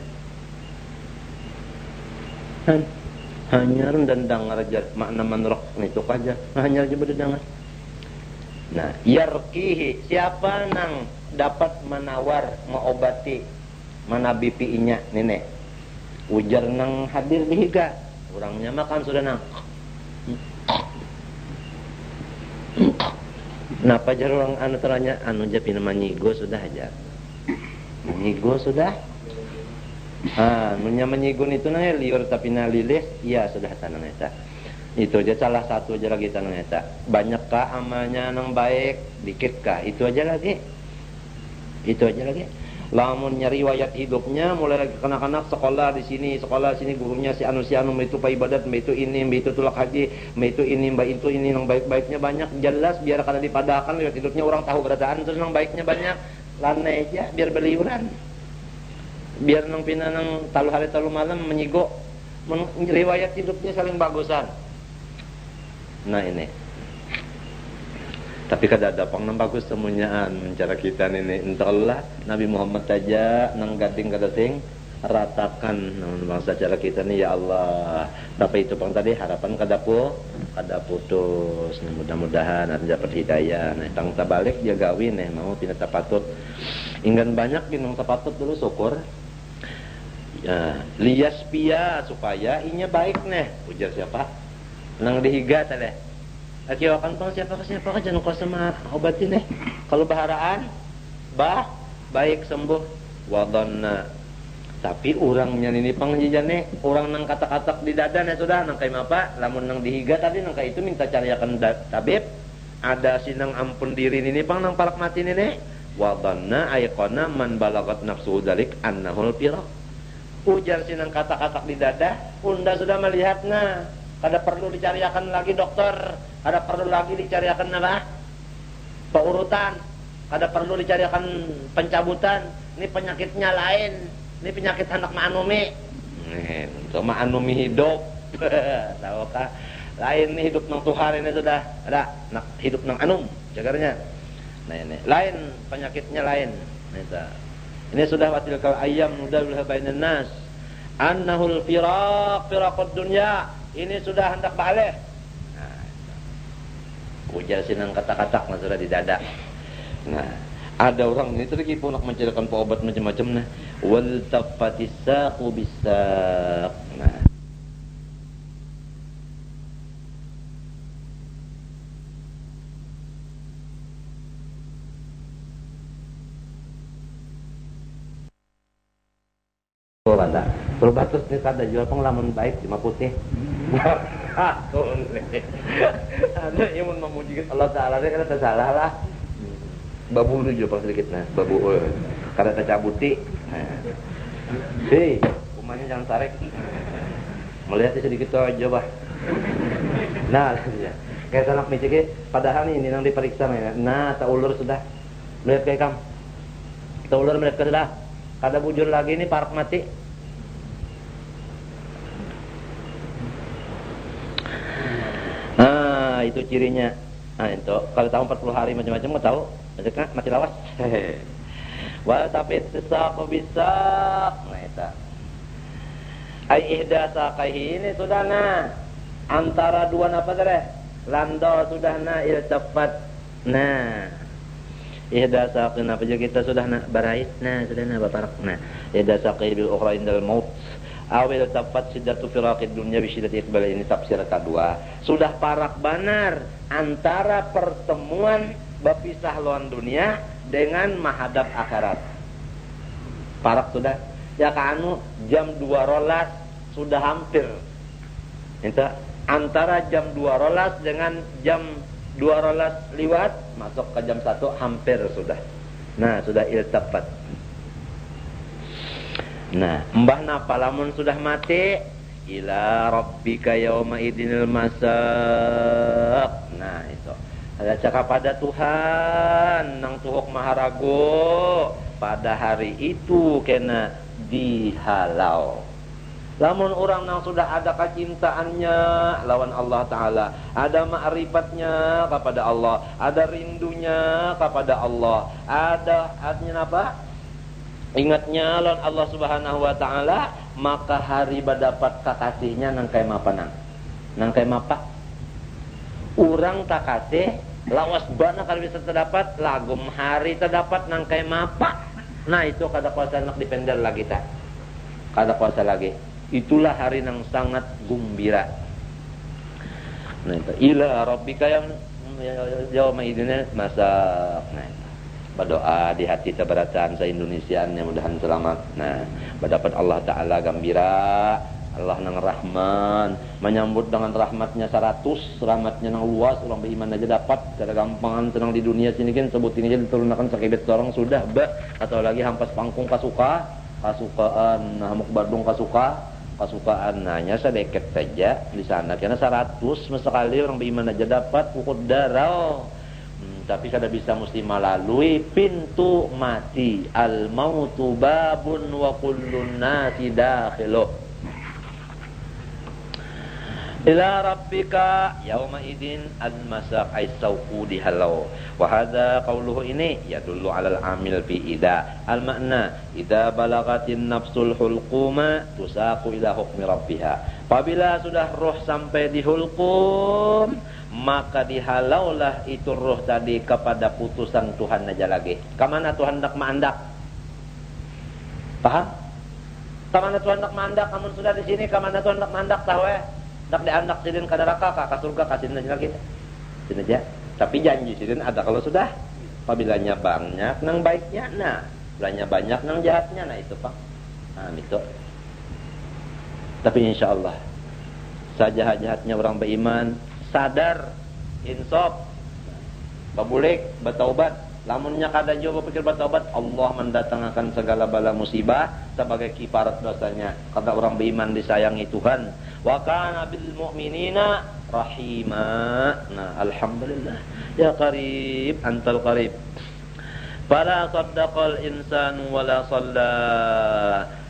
Hanya rendang raja makna man roh itu aja. Hanya aja berdengar. Nah yarkihi siapa nang dapat menawar mengobati manabipinya nenek. Ujar nang hadir dihiga orangnya makan sudah nang napa jar orang anu teranya anu japi nama nyigo sudah aja nyigo sudah nunya menyigun itu nang liur tapi nalilis iya sudah tanang eta itu aja salah satu aja lagi tanang eta banyak kah amalnya nang baik dikit kah itu aja lagi lamun nyari riwayat hidupnya mulai lagi kanak-kanak sekolah di sini gurunya si anu itu pak ibadat mbak itu ini mbak itu tulak haji mbak itu ini mbak itu ini nang baik-baiknya banyak jelas biar kada dipadakan riwayat hidupnya orang tahu berataan terus nang baiknya banyak lana aja biar beliuran biar nang pina nang talu hari talu malam menyigo riwayat hidupnya saling bagusan. Nah ini tapi kada ada pang nang bagus semuanyaan cara kita ini entahlah Nabi Muhammad saja nang gading kada sing ratakan nang bangsa cara kita nih ya Allah. Tapi itu pang tadi harapan kada putus. Nah, mudah-mudahan ada dapat hidayah. Nah, tang tabalik dia gawin mau pina tapatut. Inggan banyak ginung tapatut dulu syukur. Ya, liyaspia supaya inya baik ujar siapa? Nang dihiga tadi. Akiwakan pang siapa jangan kau sama obatin kalau baharaan baik sembuh wadonna tapi orangnya ini pangjijane orang nang kata-kata di dada sudah nang kayak apa lamun nang dihiga tadi nang kayak itu minta cariakan tabib ada sinang ampun diri ini pang nang parak mati ini wa dhanna ayqana man balagat nafsuhu dalik annahul firaq. Ujar sinang kata-kata di dada, unda sudah melihatnya. Kada perlu dicariakan lagi dokter, kada perlu lagi dicariakan apa? Paurutan, kada perlu dicariakan pencabutan. Ini penyakitnya lain. Ini penyakit anak ma'anumi. Nih, ma'anumi hidup. Tahu kah? Lain nih hidup nang Tuhan ini sudah ada. Nak hidup nang anum, jagarnya. Nah ini lain penyakitnya lain. Ini sudah watilkal ayyam nudawiluha bainan nas. Annahul firaqud dunya. Ini sudah hendak balik. Nah, ujar sinang kata-kata sudah di dada. Nah, ada orang ini terkipu nak mencarikan obat macam-macam nah. Wal tafatis saqu bisaq. Nah, ada berbatus ni kada jual pengalaman baik cuma putih. Ada yang memuji Allah Taala dia kada salah lah. Babu tu juga sedikit nah, babu kada tercabuti. Hei, umanya jangan tarik. Melihat sedikit aja bah. Nah, kayak sanak micik padahal ini nang diperiksa nah tak ulur sudah. Melihat kayak kam. Tak ulur melihat sudah. Kada bujur lagi ini parak mati. Itu cirinya. Nah itu kalau tahu 40 hari macam-macam mau tahu, macam mati lawas. Wa tapi sesaq bisa. Nah itu. Ai ihda saqaihi ini sudah nah antara dua apa tadi? Lando sudah nah iltafat. Nah. Ihda saqin apa juga kita sudah nak barait. Nah sudah nah baparak. Nah ihda saqi bil ukhra indal maut. Awil tapat siddatu firaqid dunya bi syiddati iqbal. Ini tafsir kedua. Sudah parak benar antara pertemuan berpisah lawan dunia dengan menghadap akhirat. Parak sudah. Ya kanu jam 2 rolas sudah hampir. Itu antara jam 2 rolas dengan jam 2 rolas liwat masuk ke jam 1 hampir sudah. Nah sudah iltafat. Nah, mbah napa lamun sudah mati ila rabbika yauma idinil masaq. Nah, itu. Ada cakap pada Tuhan nang tuhuk maharago pada hari itu kena dihalau. Lamun orang nang sudah ada kecintaannya lawan Allah Ta'ala, ada ma'rifatnya kepada Allah, ada rindunya kepada Allah, ada artinya apa? Ingatnya lawan Allah Subhanahu wa Ta'ala, maka hari berdapat kakasihnya nang kaya mapa nang kaya mapa urang tak kasih lawas bana kalau bisa terdapat lagum hari terdapat nang kaya mapa. Nah itu kada kuasa nak dipender lagi tak kada kuasa lagi. Itulah hari nang sangat gembira. Nah itu ila rabbika yauma idina masak. Nah berdoa di hati keberatan se-Indonesiaan yang mudahan selamat. Nah, berdapat Allah Ta'ala gembira, Allah nang Rahman, menyambut dengan rahmatnya 100, rahmatnya nang luas, orang beriman aja dapat, kada gampangan senang di dunia sini kan sebutin aja diturunakan sakibet seorang sudah, atau lagi hampas pangkung kasukaan, hamuk badung kasukaan, hanya sedikit saja di sana, karena 100 sekali orang beriman aja dapat, pukul darah. Tapi kada bisa mesti melalui pintu mati. Al mautu babun wa kullun nasi dakhiluh. Ila rabbika yauma idin al-masaq ay sauqu dihalau. Wa hadza qauluhu ini yadullu 'alal amil fi ida. Al-makna idza balagatin nafsul hulquma tusaqu ila hukmi rabbiha. Apabila sudah roh sampai di hulqum, maka dihalaulah itu roh tadi kepada putusan Tuhan aja lagi. Kamana Tuhan hendak mandak? Paham? Kamana Tuhan hendak mandak? Kamu sudah di sini, kamana Tuhan hendak mandak tahu ya? Hendak diandak sidin ke neraka, ke surga, ke sidin aja lagi. Sidin aja. Tapi janji sidin ada kalau sudah. Apabila banyak nang baiknya, nah, bilanya banyak nang jahatnya, nah itu Pak. Nah, itu. Tapi insya Allah sajahat-jahatnya orang beriman sadar insaf babulik bertaubat. Lamunnya kada juga berpikir bertaubat, Allah mendatangkan segala bala musibah sebagai kifarat dosanya. Kata orang beriman disayangi Tuhan. Wa kana bil mu'minina rahima. Nah, alhamdulillah. Ya qarib, antal qarib. Fala saddaqal insanu wala shalla.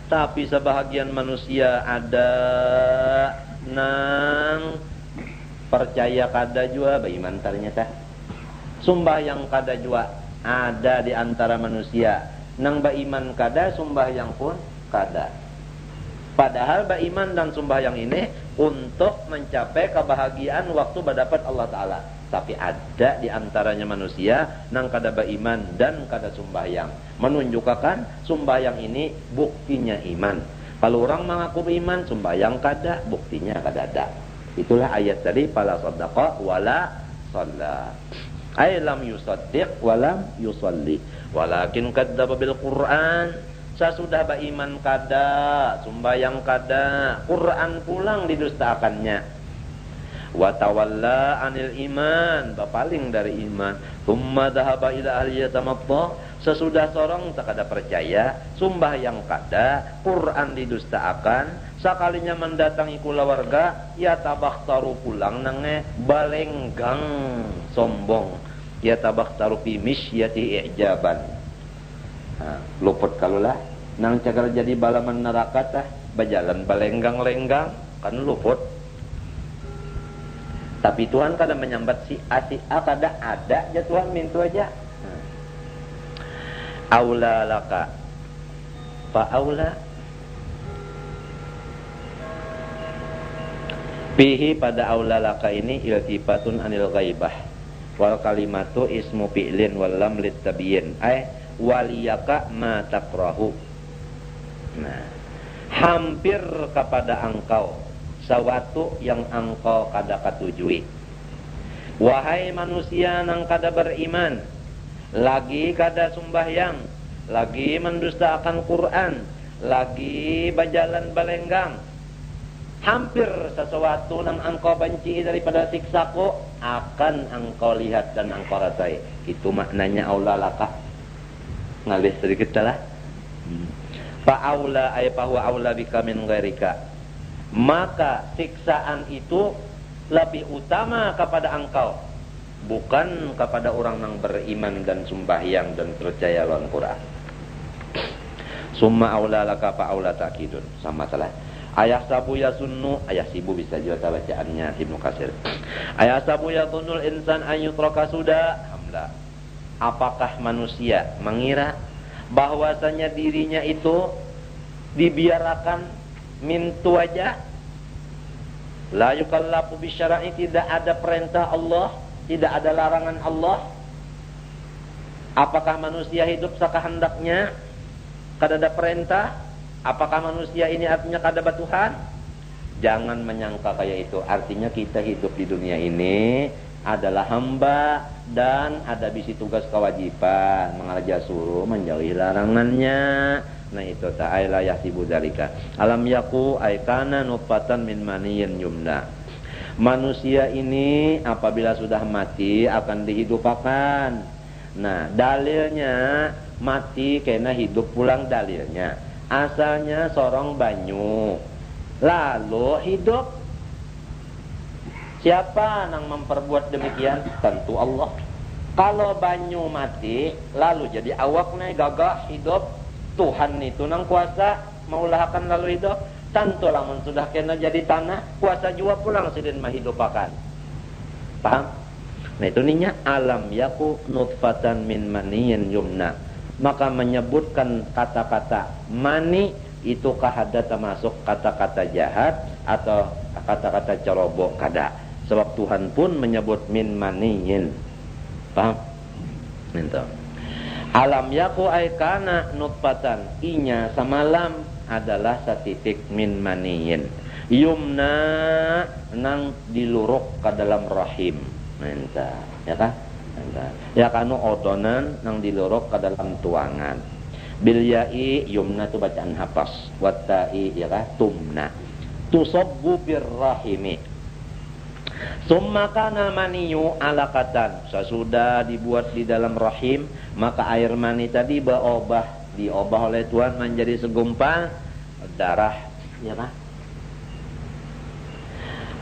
Tapi sebahagian manusia ada nang percaya kada jua beriman ternyata. Sumbah yang kada jua ada di antara manusia nang beriman kada, sembahyang pun kada. Padahal beriman dan sembahyang ini untuk mencapai kebahagiaan waktu berdapat Allah Ta'ala. Tapi ada di antaranya manusia nang kada beriman dan kada sembahyang, menunjukkan sembahyang ini buktinya iman. Kalau orang mengaku beriman, sembahyang kada, buktinya kada ada. Itulah ayat tadi, fala saddaqa wala shalla. Ay lam yusaddiq walam yusalli walakin kadzdzaba bil Qur'an. Sesudah beriman kada, sembahyang kada, Quran pulang didustakannya. Wa tawalla anil iman, berpaling dari iman. Tsumma dhahaba ila ahli yatamatta. Sesudah sorong tak ada percaya, sembahyang kada, Quran didustakan. Sakalinya mendatangi kula warga, ya tabakhtaru pulang nange balenggang sombong. Ya tabakhtaru fi misyati i'jaban. Luput kalulah nang cagar jadi balaman neraka tah bajalan balenggang-lenggang kan luput. Tapi Tuhan kada menyambat si A kada ada aja Tuhan mintu aja. Aula laka fa aula fihi pada aula laka ini iltifatun anil ghaibah wal kalimatu ismu fi'lin wal lam litabyin ay waliyaka ma takrahu. Nah, hampir kepada engkau sawatu yang engkau kada katujui. Wahai manusia nang kada beriman, lagi kada sembahyang, lagi mendustakan Quran, lagi berjalan balenggang, hampir sesuatu yang engkau benci daripada siksaku akan engkau lihat dan engkau rasai. Itu maknanya aula laka. Ngalih sedikit salah. Fa'aula ay fahuwa aula bika min ghairika. Maka siksaan itu lebih utama kepada engkau, bukan kepada orang yang beriman dan sembahyang dan percaya lawan Quran. Summa aula laka fa aula ta'kidun. Sama salah. Ayah sabu ya sunnu, ayah sibu bisa juga bacaannya Ibnu Katsir. Ayah sabu ya tunul insan ayyutraka sudah. Alhamdulillah. Apakah manusia mengira bahwasanya dirinya itu dibiarkan mintu aja? La yukallafu bisyara'i, tidak ada perintah Allah, tidak ada larangan Allah. Apakah manusia hidup sakahendaknya? Kada ada perintah? Apakah manusia ini artinya kada Tuhan? Jangan menyangka kayak itu. Artinya kita hidup di dunia ini adalah hamba dan ada bisi tugas kewajiban, mengajar suruh, menjauhi larangannya. Nah itu ta'ala yahsibu dzalika. Alam yaku aikana nutfatan min maniyyin yumna. Manusia ini apabila sudah mati akan dihidupkan. Nah, dalilnya mati karena hidup pulang dalilnya. Asalnya sorong banyu, lalu hidup. Siapa yang memperbuat demikian? Tentu Allah. Kalau banyu mati, lalu jadi awaknya gagah hidup, Tuhan itu nang kuasa maulahkan lalu hidup. Tentu lamun sudah kena jadi tanah, kuasa jua pulang sidin mahidupakan. Paham? Nah itu ninya alam yaku nutfatan min maniyyin yumna. Maka menyebutkan kata-kata mani itu kahada termasuk kata-kata jahat atau kata-kata cerobok kada. Sebab Tuhan pun menyebut min maniyyin. Paham? Itu. Alam yaku aikana nutfatan. Inya samalam adalah satitik min maniyyin. Yumna nang diluruk ke dalam rahim. Entah, ya kan? Entah. Ya kanu odonan nang diluruk ke dalam tuangan. Bil ya'i yumna tu bacaan hafaz. Wa ta'i ya kan? Tumna. Tusabbu bir rahimi. Summa kana maniyu alaqatan, sesudah dibuat di dalam rahim, maka air mani tadi diobah oleh Tuhan menjadi segumpal darah, ya kan?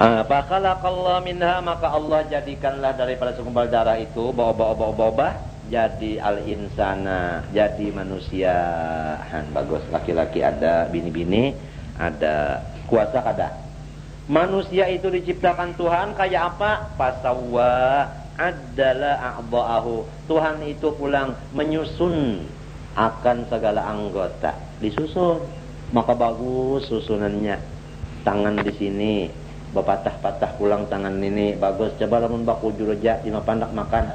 Fa khalaqallahu minha, maka Allah jadikanlah daripada segumpal darah itu obah jadi al-insana, jadi manusia. Bagus, laki-laki ada, bini-bini ada, kuasa kada. Manusia itu diciptakan Tuhan kayak apa? Fasawwa adalah a'dha'ahu. Tuhan itu pulang menyusun akan segala anggota, disusun. Maka bagus susunannya. Tangan di sini, bapatah-patah pulang tangan ini, bagus. Coba lamun baku juroja di pandak makan.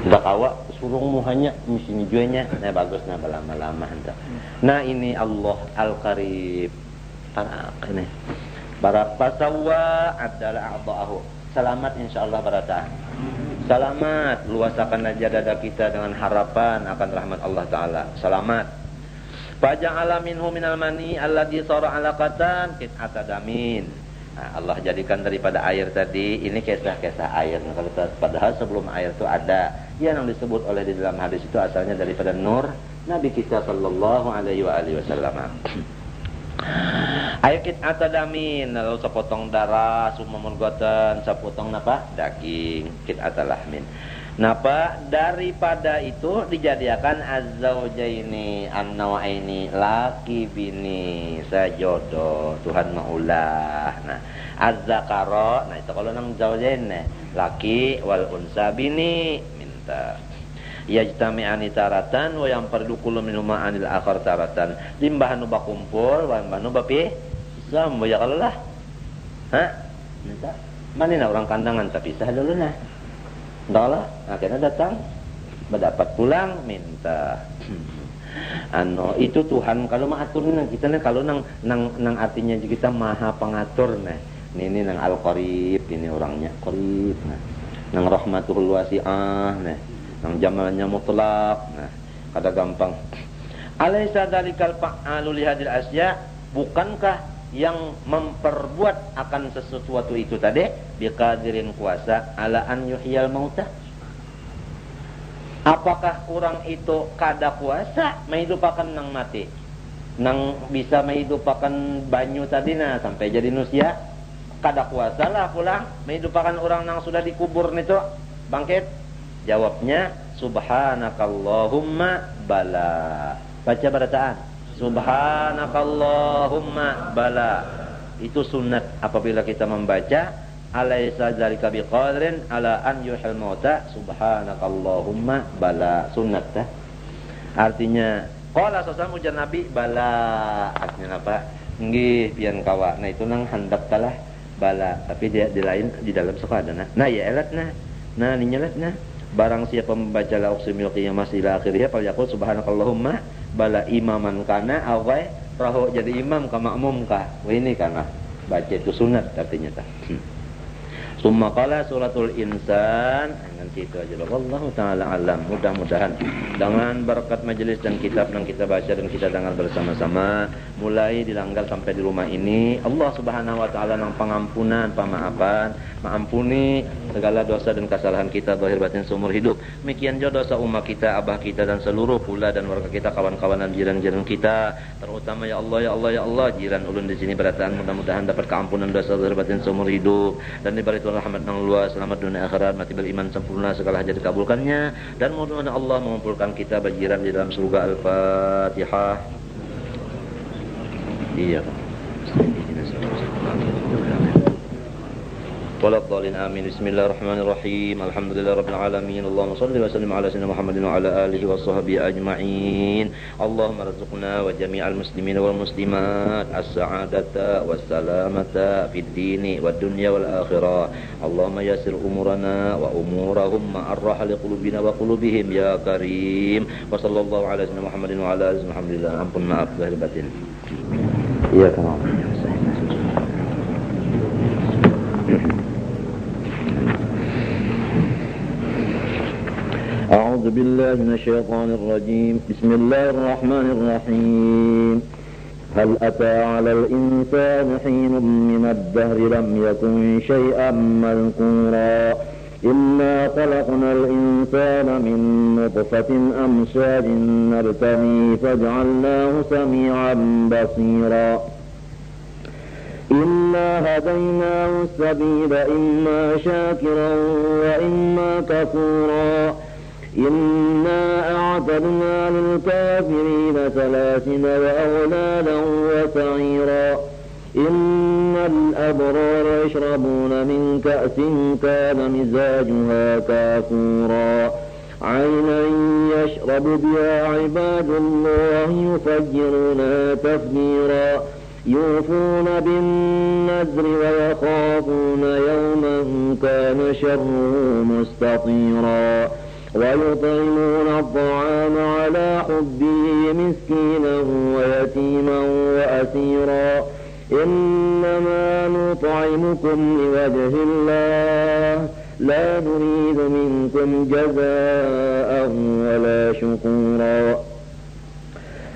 Dak awak surung muhanya misi juenya, nah bagus, nah lama-lama hendak. Nah ini Allah Al-Qarib. Para pasawwa adalah a'dha'ahu. Selamat insyaallah barataan. Selamat, luasakan aja dada kita dengan harapan akan rahmat Allah Ta'ala. Selamat. Faja'ala minhu minal mani alladhi sara alaqatan qit'ata damin. Nah, Allah jadikan daripada air tadi, ini kisah-kisah air. Nah, padahal sebelum air itu ada yang disebut oleh di dalam hadis itu asalnya daripada nur Nabi kita sallallahu alaihi wasallam. Air qit'ata damin, lalu sepotong darah, sumamun goten, sepotong napa? Daging, qit'ata lahmin. Napa? Daripada itu dijadikan az-zawjaini an-nawaini, laki bini sajodoh, Tuhan maulah. Nah, az-zakara, nah itu kalau nang zawjain, laki wal unsa bini minta. Yajtami'ani taratan wa yang perlu kullu minhuma anil akhar taratan. Limbahanu bakumpul, wa limbahanu bapi sambo ya kalau lah. Minta. Mana orang kandangan tapi pisah dulu nah. Entahlah, akhirnya datang mendapat pulang minta. Itu Tuhan kalau mengatur nang kita nih, kalau nang artinya kita maha pengatur nah. Ini nang Al-Qarib, ini orangnya Qarib nah. Nang rahmatul wasi'ah nah. Nang jamalnya mutlak nah. Kada gampang. Alaysa dalikal fa'alu li hadil asya, bukankah yang memperbuat akan sesuatu itu tadi biqadirin kuasa ala an yuhyal mauta? Apakah orang itu kada kuasa menghidupakan nang mati, nang bisa menghidupakan banyu tadi nah sampai jadi manusia? Kada kuasa lah pulang menghidupakan orang nang sudah dikubur itu bangkit. Jawabnya subhanakallahumma bala. Baca bacaan subhanakallahumma bala. Itu sunat apabila kita membaca alaysa dzalika biqadrin ala an yuhil mauta subhanakallahumma bala, sunat dah. Artinya qala sallallahu ujar Nabi bala, artinya apa? Nggih pian kawa. Nah itu nang handap kalah bala, tapi dia di lain di dalam sekadana. Nah ya elat nah. Nah ni nyelat nah. Barang siapa membaca la uqsimil qiyamah ila akhirnya fal yaqul subhanakallahumma bala imaman kana awai rahu jadi imam ka makmum ka. Ini kana baca itu sunat artinya tah. Summa qala suratul insan, nanti itu aja. Wallahu taala alam. Mudah-mudahan dengan berkat majelis dan kitab yang kita baca dan kita dengar bersama-sama mulai dilanggar sampai di rumah ini, Allah Subhanahu wa taala nang pengampunan, pemaafan, mengampuni segala dosa dan kesalahan kita zahir batin seumur hidup. Demikian juga dosa umat kita, abah kita dan seluruh pula dan warga kita, kawan-kawan dan jiran-jiran kita, terutama ya Allah ya Allah ya Allah jiran ulun di sini berataan, mudah-mudahan dapat keampunan dosa zahir batin seumur hidup dan diberi rahmat nang luas, selamat dunia akhirat, mati beriman sempurna, segala hajat dikabulkannya dan mudah-mudahan Allah mengumpulkan kita berjiran di dalam surga. Al-Fatihah. Iya. Waladhdallin amin. Bismillahirrahmanirrahim. Alhamdulillahirabbil alamin. Allahumma shalli wa sallim ala sayyidina Muhammadin wa ala alihi washabbihi ajma'in. Allahumma arzuqna wa jami'al muslimin wal muslimat as-sa'adata was salamata fid dini wad dunya wal akhirah. Allahumma yassir umurana wa umurahum ma'arrah li qulubina wa qulubihim ya karim. Wa sallallahu ala sayyidina Muhammadin wa ala alihi alhamdulillah. Ampun maaf lahir batin. Iya kan. أعوذ بالله من الشيطان الرجيم. بسم الله الرحمن الرحيم. هل أتى على الإنسان حين من الدهر لم يكن شيئا مذكورا إنا خلقنا الإنسان من نطفة أمشاج نبتليه فجعلناه سميعا بصيرا إنا هديناه السبيل إما شاكرا وإما كفورا إنا أعتدنا للكافرين سلاسل وأغلالا وسعيرا إن الأبرار يشربون من كأس كان مزاجها كافورا عينا يشرب بها عباد الله يفجرونها تفجيرا يوفون بالنذر ويخافون يوما كان شره مستطيرا ويطعمون الطعام على حبه مسكينا ويتيما وأسيرا إنما نطعمكم لوجه الله لا نريد منكم جزاء ولا شكورا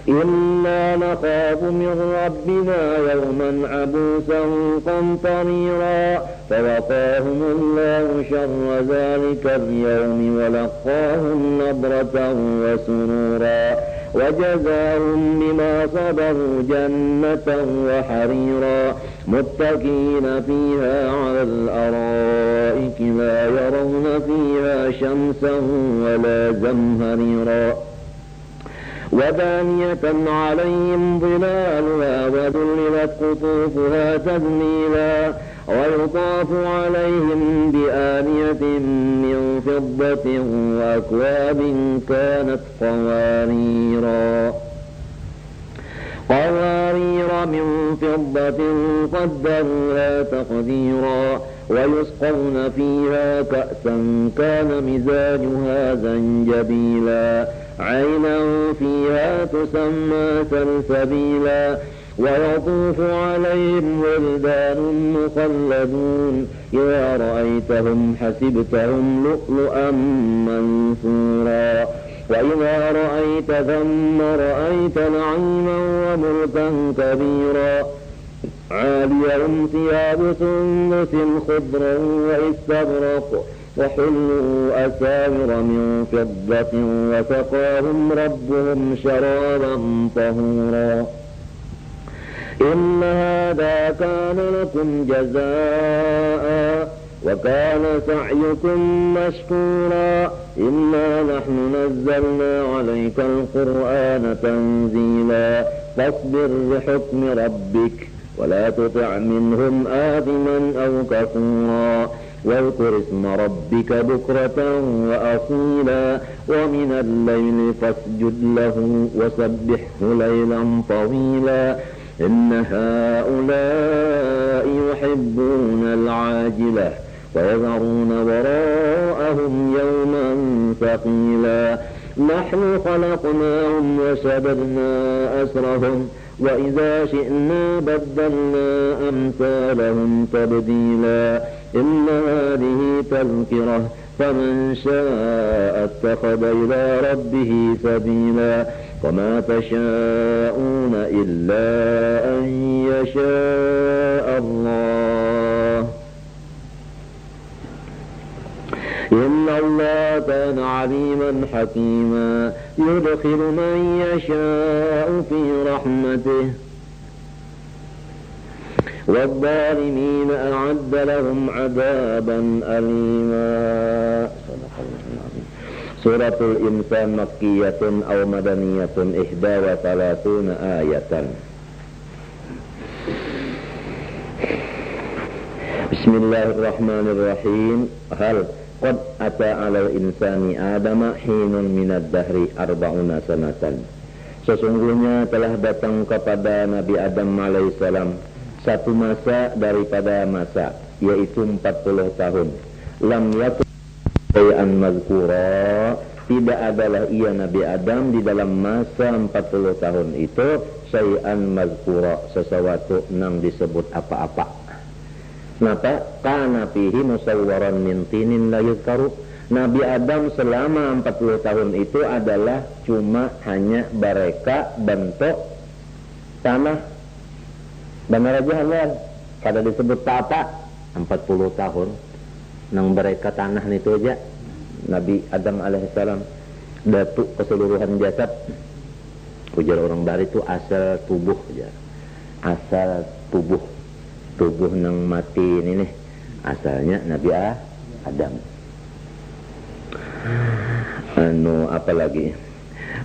إنا نخاف من ربنا يوما عبوسا قمطريرا فوقاهم الله شر ذلك اليوم ولقاهم نضرة وسرورا وجزاهم بما صبروا جنة وحريرا متكئين فيها على الأرائك لا يرون فيها شمسا ولا زمهريرا ودانية عليهم ظلالها وذللت قطوفها تذليلا ويطاف عليهم بآنية من فضة وأكواب كانت قوارير من فضة قدروها تقديرا ويسقون فيها كأسا كان مزاجها زنجبيلا عينا فيها تسمى سلسبيلا ويطوف عليهم ولدان مخلدون إذا رأيتهم حسبتهم لؤلؤا منثورا وإذا رأيت ثم رأيت نعيما وملكا كبيرا عاليهم ثياب سندس خضر واستبرق وحلوا أساور من فضة وسقاهم ربهم شرابا طهورا إن هذا كان لكم جزاء وكان سعيكم مشكورا إنا نحن نزلنا عليك القرآن تنزيلا فاصبر لحكم ربك ولا تطع منهم آثما أو كفورا واذكر اسم ربك بكرة وأصيلا ومن الليل فاسجد له وسبحه ليلا طويلا إن هؤلاء يحبون العاجلة ويذرون وراءهم يوما ثقيلا نحن خلقناهم وشددنا أسرهم وإذا شئنا بدلنا أمثالهم تبديلا إن هذه تذكرة فمن شاء اتخذ إلى ربه سبيلا وما تشاءون إلا أن يشاء الله إن الله كان عليما حكيما يدخل من يشاء في رحمته والظالمين أعد لهم عذابا أليما. Suratul Insan Makkiyatun aw Madaniyatun 31 ayatan. Bismillahirrahmanirrahim. Hal qad ata 'alal insani adama hinun minad dahri arba'una sanatan. Sesungguhnya telah datang kepada Nabi Adam alaihissalam satu masa daripada masa, yaitu 40 tahun. Lam yakun shay'an mazkura, tidak adalah ia Nabi Adam di dalam masa 40 tahun itu shay'an mazkura, sesuatu yang disebut apa-apa. Kenapa? Kana fihi musawwaran min tinin la yuzkaru. Nabi Adam selama 40 tahun itu adalah cuma hanya bareka bentuk tanah benar aja halal kada disebut apa 40 tahun nang mereka tanah itu aja Nabi Adam alaihissalam datuk keseluruhan jasad ujar orang Bari itu asal tubuh ya. Asal tubuh nang mati ini nih asalnya Nabi Adam. Apalagi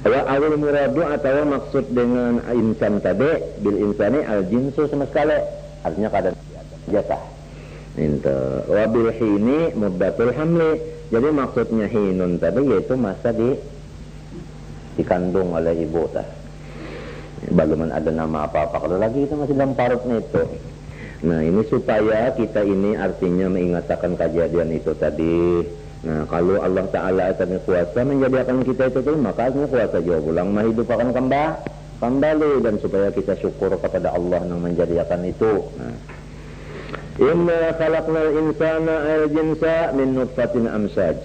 awal muradu atau maksud dengan insan tadi bil insani al jinsu sama sekali artinya keadaan jatah wabil hini muddatul hamli jadi maksudnya hinun tadi yaitu masa dikandung oleh ibu tah belum ada nama apa-apa kalau lagi itu masih dalam parutnya itu. Nah ini supaya kita ini artinya mengingatkan kejadian itu tadi. Nah kalau Allah Ta'ala akan kuasa menjadikan kita itu tuh maka akhirnya kuasa jauh ulang hidup akan kembali dan supaya kita syukur kepada Allah yang menjadikan itu. Nah. Inna khalaqnal insana al-jinsa min nutfatin amsaj.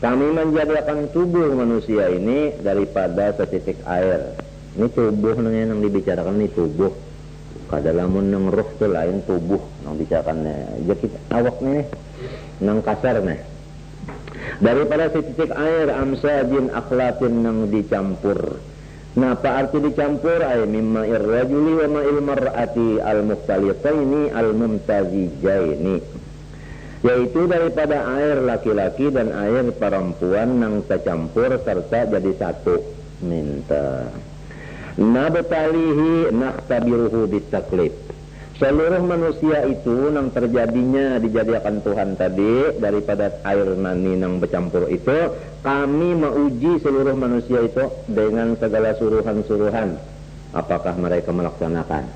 Kami menjadikan tubuh manusia ini daripada setitik air. Ini tubuh yang dibicarakan ini tubuh. Kadalamun nang roh tu lain tubuh nang bicarakan jadi awak nih nang kasar nih. Daripada setitik air amsajin akhlatin nang dicampur. Nah, apa arti dicampur? Ay mimma irrajuli wa ma'il mar'ati al-mukhtalitaini al-mumtazijaini. Yaitu daripada air laki-laki dan air perempuan nang tercampur serta jadi satu. Minta. Nabtalihi nakhtabiruhu bitaklif. Seluruh manusia itu nang terjadinya dijadikan Tuhan tadi daripada air mani nang bercampur itu kami menguji seluruh manusia itu dengan segala suruhan-suruhan apakah mereka melaksanakan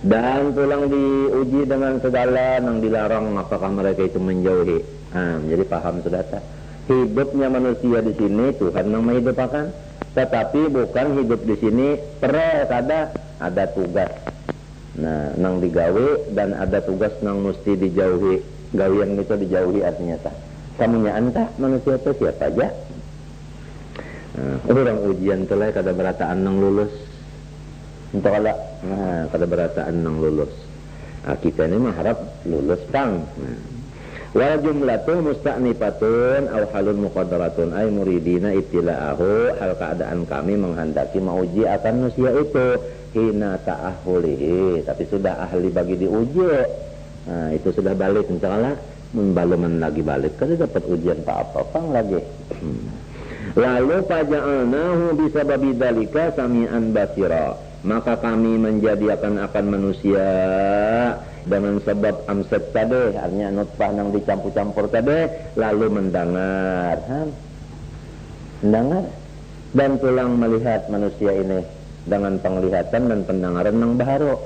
dan pulang diuji dengan segala nang dilarang apakah mereka itu menjauhi. Jadi paham sudah tak? Hidupnya manusia di sini Tuhan nang menghidupkan tetapi bukan hidup di sini kada ada tugas. Nah, nang digawe dan ada tugas nang mesti dijauhi. Gawian itu dijauhi artinya tak. Kamunya anta manusia itu siapa aja? Orang ujian telah kada berataan nang lulus. Entah kalau kada berataan nang lulus. Kita ini mah harap lulus pang. Wal jumlatu musta'nifatun aw halun muqaddaratun ay muridina ibtila'ahu hal keadaan kami menghendaki mauji akan manusia itu hina ta'ahulihi tapi sudah ahli bagi diuji. Nah itu sudah balik insyaallah membaluman lagi balik kada dapat ujian apa pang lagi. Lalu faja'alnahu bisababi dzalika sami'an basira maka kami menjadikan akan manusia dengan sebab amsat tadi artinya nutfah yang dicampur-campur tadi lalu mendengar dan pulang melihat manusia ini dengan penglihatan dan pendengaran yang baru.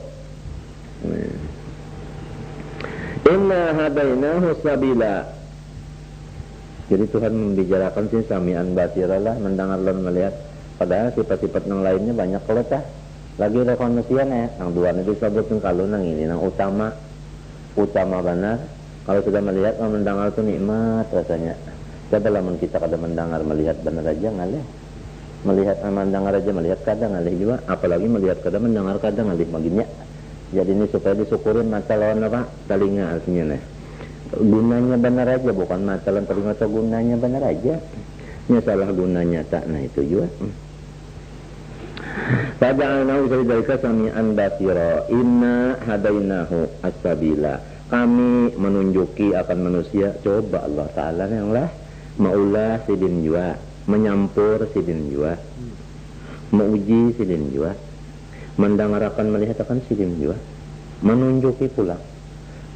Inna hadainahu sabila. Jadi Tuhan membicarakan sih sami'an basiralah mendengar dan melihat padahal sifat-sifat yang lainnya banyak keletah. Lagi rekonosian yang dua itu disebutkan kalau nang ini nang utama benar kalau sudah melihat mendengar itu nikmat rasanya. Coba lamun kita kada mendengar melihat benar aja ngalih melihat mendengar aja melihat kada ngalih juga apalagi melihat kada mendengar kada ngalih baginya. Jadi ini supaya disyukurin mata lawan apa telinga artinya gunanya benar aja bukan mata lawan telinga atau gunanya benar aja ini salah gunanya tak nah itu juga. Faja'alnahu dzalika sami'an basira inna hadainahu as-sabila kami menunjuki akan manusia coba Allah Ta'ala yang lah maulah sidin jua menyampur sidin jua menguji sidin jua mendengarkan melihat akan sidin jua menunjuki pula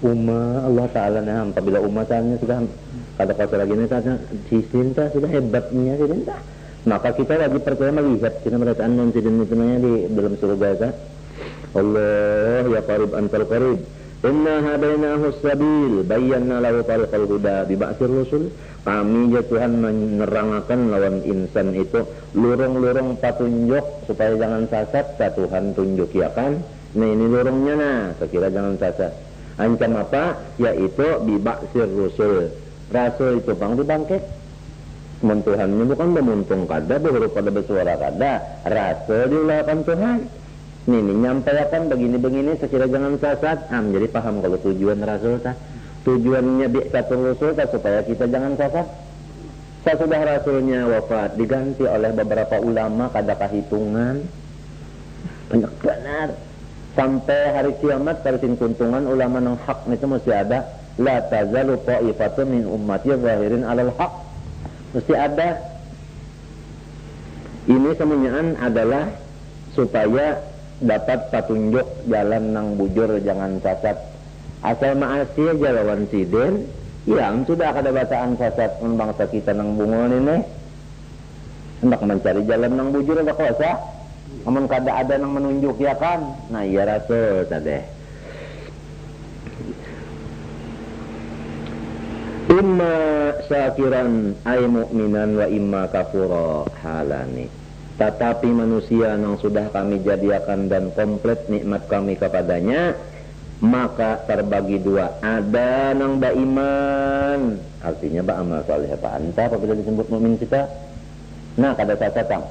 Allah Ta'ala apabila umatnya sudah kata-kata lagi ini tanya cinta sudah hebatnya cinta maka kita lagi percaya melihat kita merasakan non-sidin itu di dalam surga kan Allah ya qarib antal qarib inna hadainahu sabil bayyana lahu tariqal huda bi ba'sir rusul kami ya Tuhan menerangkan lawan insan itu lurung-lurung patunjuk supaya jangan sesat ka Tuhan tunjuki akan nah ini lurungnya sekira jangan sesat ancam apa yaitu bi ba'sir rusul rasul itu bang dibangkit Tuhannya bukan memuntung kada, berhuruf pada bersuara kada, rasul diulahkan Tuhan. nih nyampaikan begini-begini sekira jangan sesat. Jadi paham kalau tujuan Rasul tah. Tujuannya bi'satul Rasul tah supaya kita jangan sesat. Sesudah Rasulnya wafat diganti oleh beberapa ulama kada kahitungan. Banyak benar. Sampai hari kiamat karisin kuntungan ulama nang hak itu mesti ada. La tazalu ta'ifatun min ummati zahirin 'alal haq. Mesti ada. Ini semuanya adalah supaya dapat petunjuk jalan nang bujur jangan sesat. Asal maasi aja lawan sidin, yang sudah ada bacaan sesat bangsa kita nang bungon ini. Hendak mencari jalan nang bujur ada kuasa. Namun kada ada nang menunjuk ya kan. Nah iya Rasul tadi. Imma syakiran ay mu'minan wa imma kafura halani. Tetapi manusia yang sudah kami jadikan dan komplit nikmat kami kepadanya, maka terbagi dua. Ada nang beriman, artinya beramal saleh apa anta apabila disebut mukmin kita. Nah kada sasatang.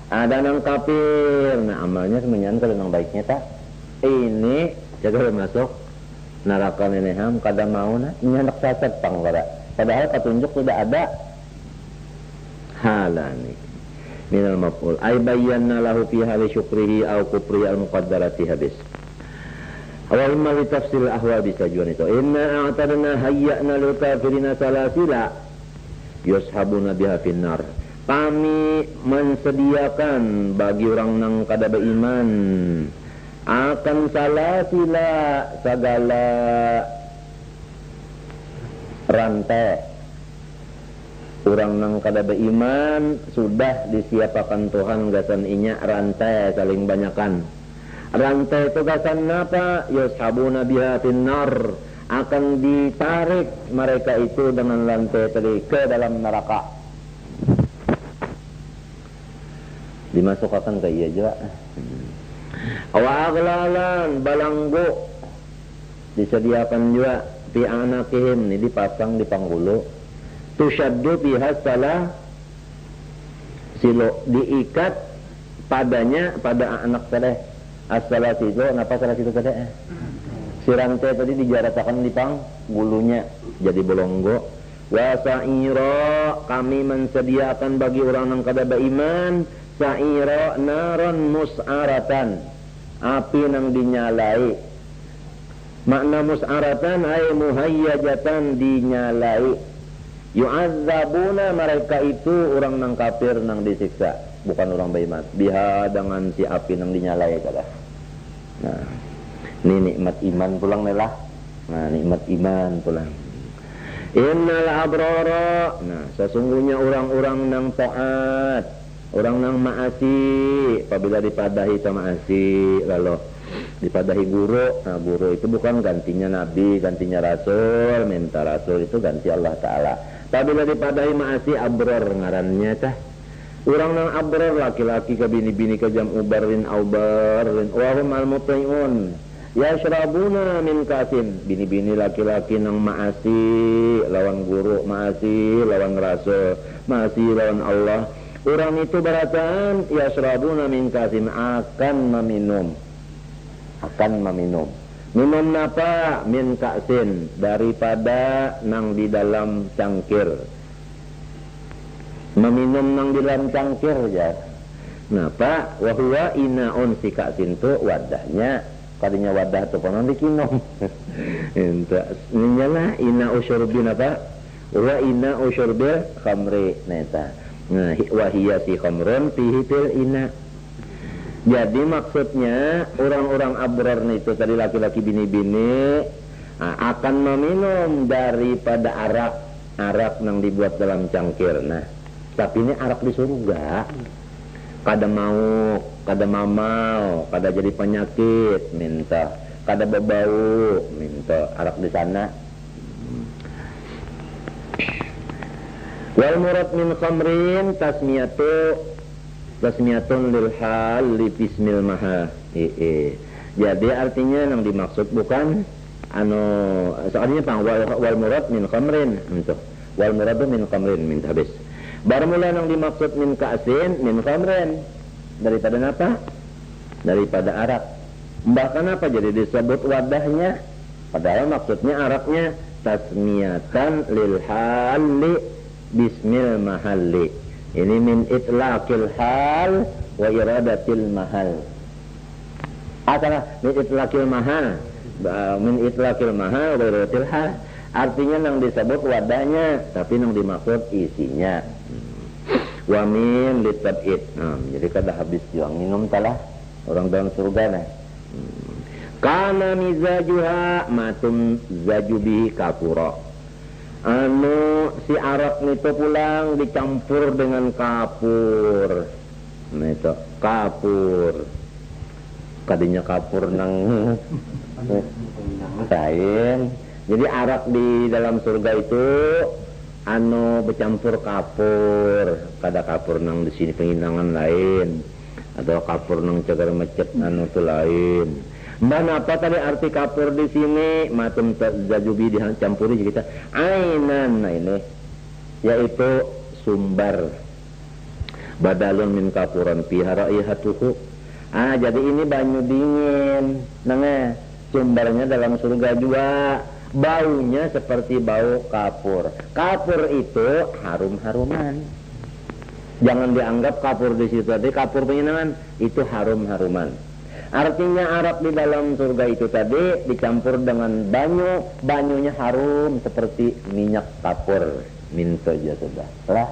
Ada nang kafir, nah amalnya semuanya kada nang baiknya tak. Ini jaga masuk neraka neneham kada mau na ini hendak sasat pang kada. Padahal petunjuk sudah ada. Halani minal maf'ul ay bayyana lahu fi hali syukrihi aw kufri al muqaddarati habis. Awal imma li tafsil ahwa bisa juan itu. Inna a'tadna hayya'na lil kafirina salasila yushabuna biha finnar. Kami mensediakan bagi orang nang kada beriman akan salasila segala rantai. Orang nang kada beriman sudah disiapakan Tuhan gasan inya rantai saling banyakan. Rantai itu gasan apa? Yushabuna biha finnar. Akan ditarik mereka itu dengan rantai tadi ke dalam neraka. Dimasukkan ke iya juga. Wa aglalan balanggo disediakan juga fi anakihim, ini dipasang di panggulu. Tusyaddu biha salah silo, diikat padanya pada anak tadi. As-salah silo, kenapa salah silo tadi? Si rantai tadi dijaratakan di panggulunya jadi bolonggo. Wa sa'ira, kami mensediakan bagi orang yang kada beriman sa'ira naron mus'aratan, api nang dinyalai. Makna mus'aratan ay muhayyajatan, dinyalai. Yu'adzabuna, mereka itu orang nang kafir nang disiksa, bukan orang beriman. Biha dengan si api nang dinyalai kada. Nah, ini nikmat iman pulang lah. Nah, nikmat iman pulang. Innal abrara, nah sesungguhnya orang-orang nang taat, orang nang maasi, apabila dipadahi sama maasi, lalu dipadahi guru. Nah guru itu bukan gantinya nabi, gantinya rasul, minta rasul itu ganti Allah Ta'ala. Apabila dipadahi maasi, abrar ngarannya tah. Orang nang abrar laki-laki ke bini-bini ke jam ubarin aubarin wahum al-mutai'un yashrabuna min kasin. Bini-bini laki-laki nang maasi lawan guru, maasi lawan rasul, maasi lawan Allah. Orang itu berataan yashrabuna min kasin, akan meminum. Minum napa? Min ka'sin, daripada nang di dalam cangkir. Meminum nang di dalam cangkir ya. Napa? Wa huwa inaun, si ka'sin tu wadahnya. Kadinya wadah tu panon dikinom. Enta nyala ina usyurbin apa? Wa ina usyurbil khamri neta. Nah, wa hiya si khamrun fihi fil ina. Jadi maksudnya orang-orang abrar itu tadi laki-laki bini-bini akan meminum daripada arak yang dibuat dalam cangkir. Nah, tapi ini arak di surga. Kada mau, kada mamal, kada jadi penyakit, minta. Kada berbau, minta arak di sana. Wal murad min khamrin tasmiyatun lil hal li bismil maha. Jadi artinya yang dimaksud bukan soalnya pang wal murad min khamrin itu. Wal murad min khamrin min habis. Baru mula yang dimaksud min ka'sin min khamrin, daripada apa? daripada arak. Bahkan apa jadi disebut wadahnya? Padahal maksudnya araknya tasmiyatan lil halli bismil mahalli. Ini min itlaqil hal wa iradatil mahal. Salah, min itlaqil mahal. Min itlaqil mahal wa iradatil hal. Artinya nang disebut wadahnya, tapi nang dimaksud isinya. Wa min litab'id. Jadi kada habis juang minum talah orang dalam surga nah. Kana mizajuha matun zajubi kafura. Si arak itu pulang dicampur dengan kapur. Nah itu kapur. Kadinya kapur nang lain. Jadi arak di dalam surga itu bercampur kapur. Kada kapur nang di sini penginangan lain. Atau kapur nang cagar macet itu lain. Mbak apa tadi arti kapur di sini? Matun zajubi dicampuri kita ainan, nah ini yaitu sumber badalun min kapuran fiha raihatuhu. Jadi ini banyu dingin. Nah, sumbernya dalam surga juga. Baunya seperti bau kapur. Kapur itu harum-haruman. Jangan dianggap kapur di situ tadi kapur penyenangan, itu harum-haruman. Artinya arak di dalam surga itu tadi dicampur dengan banyu, banyunya harum seperti minyak kapur. Min saja sudah lah.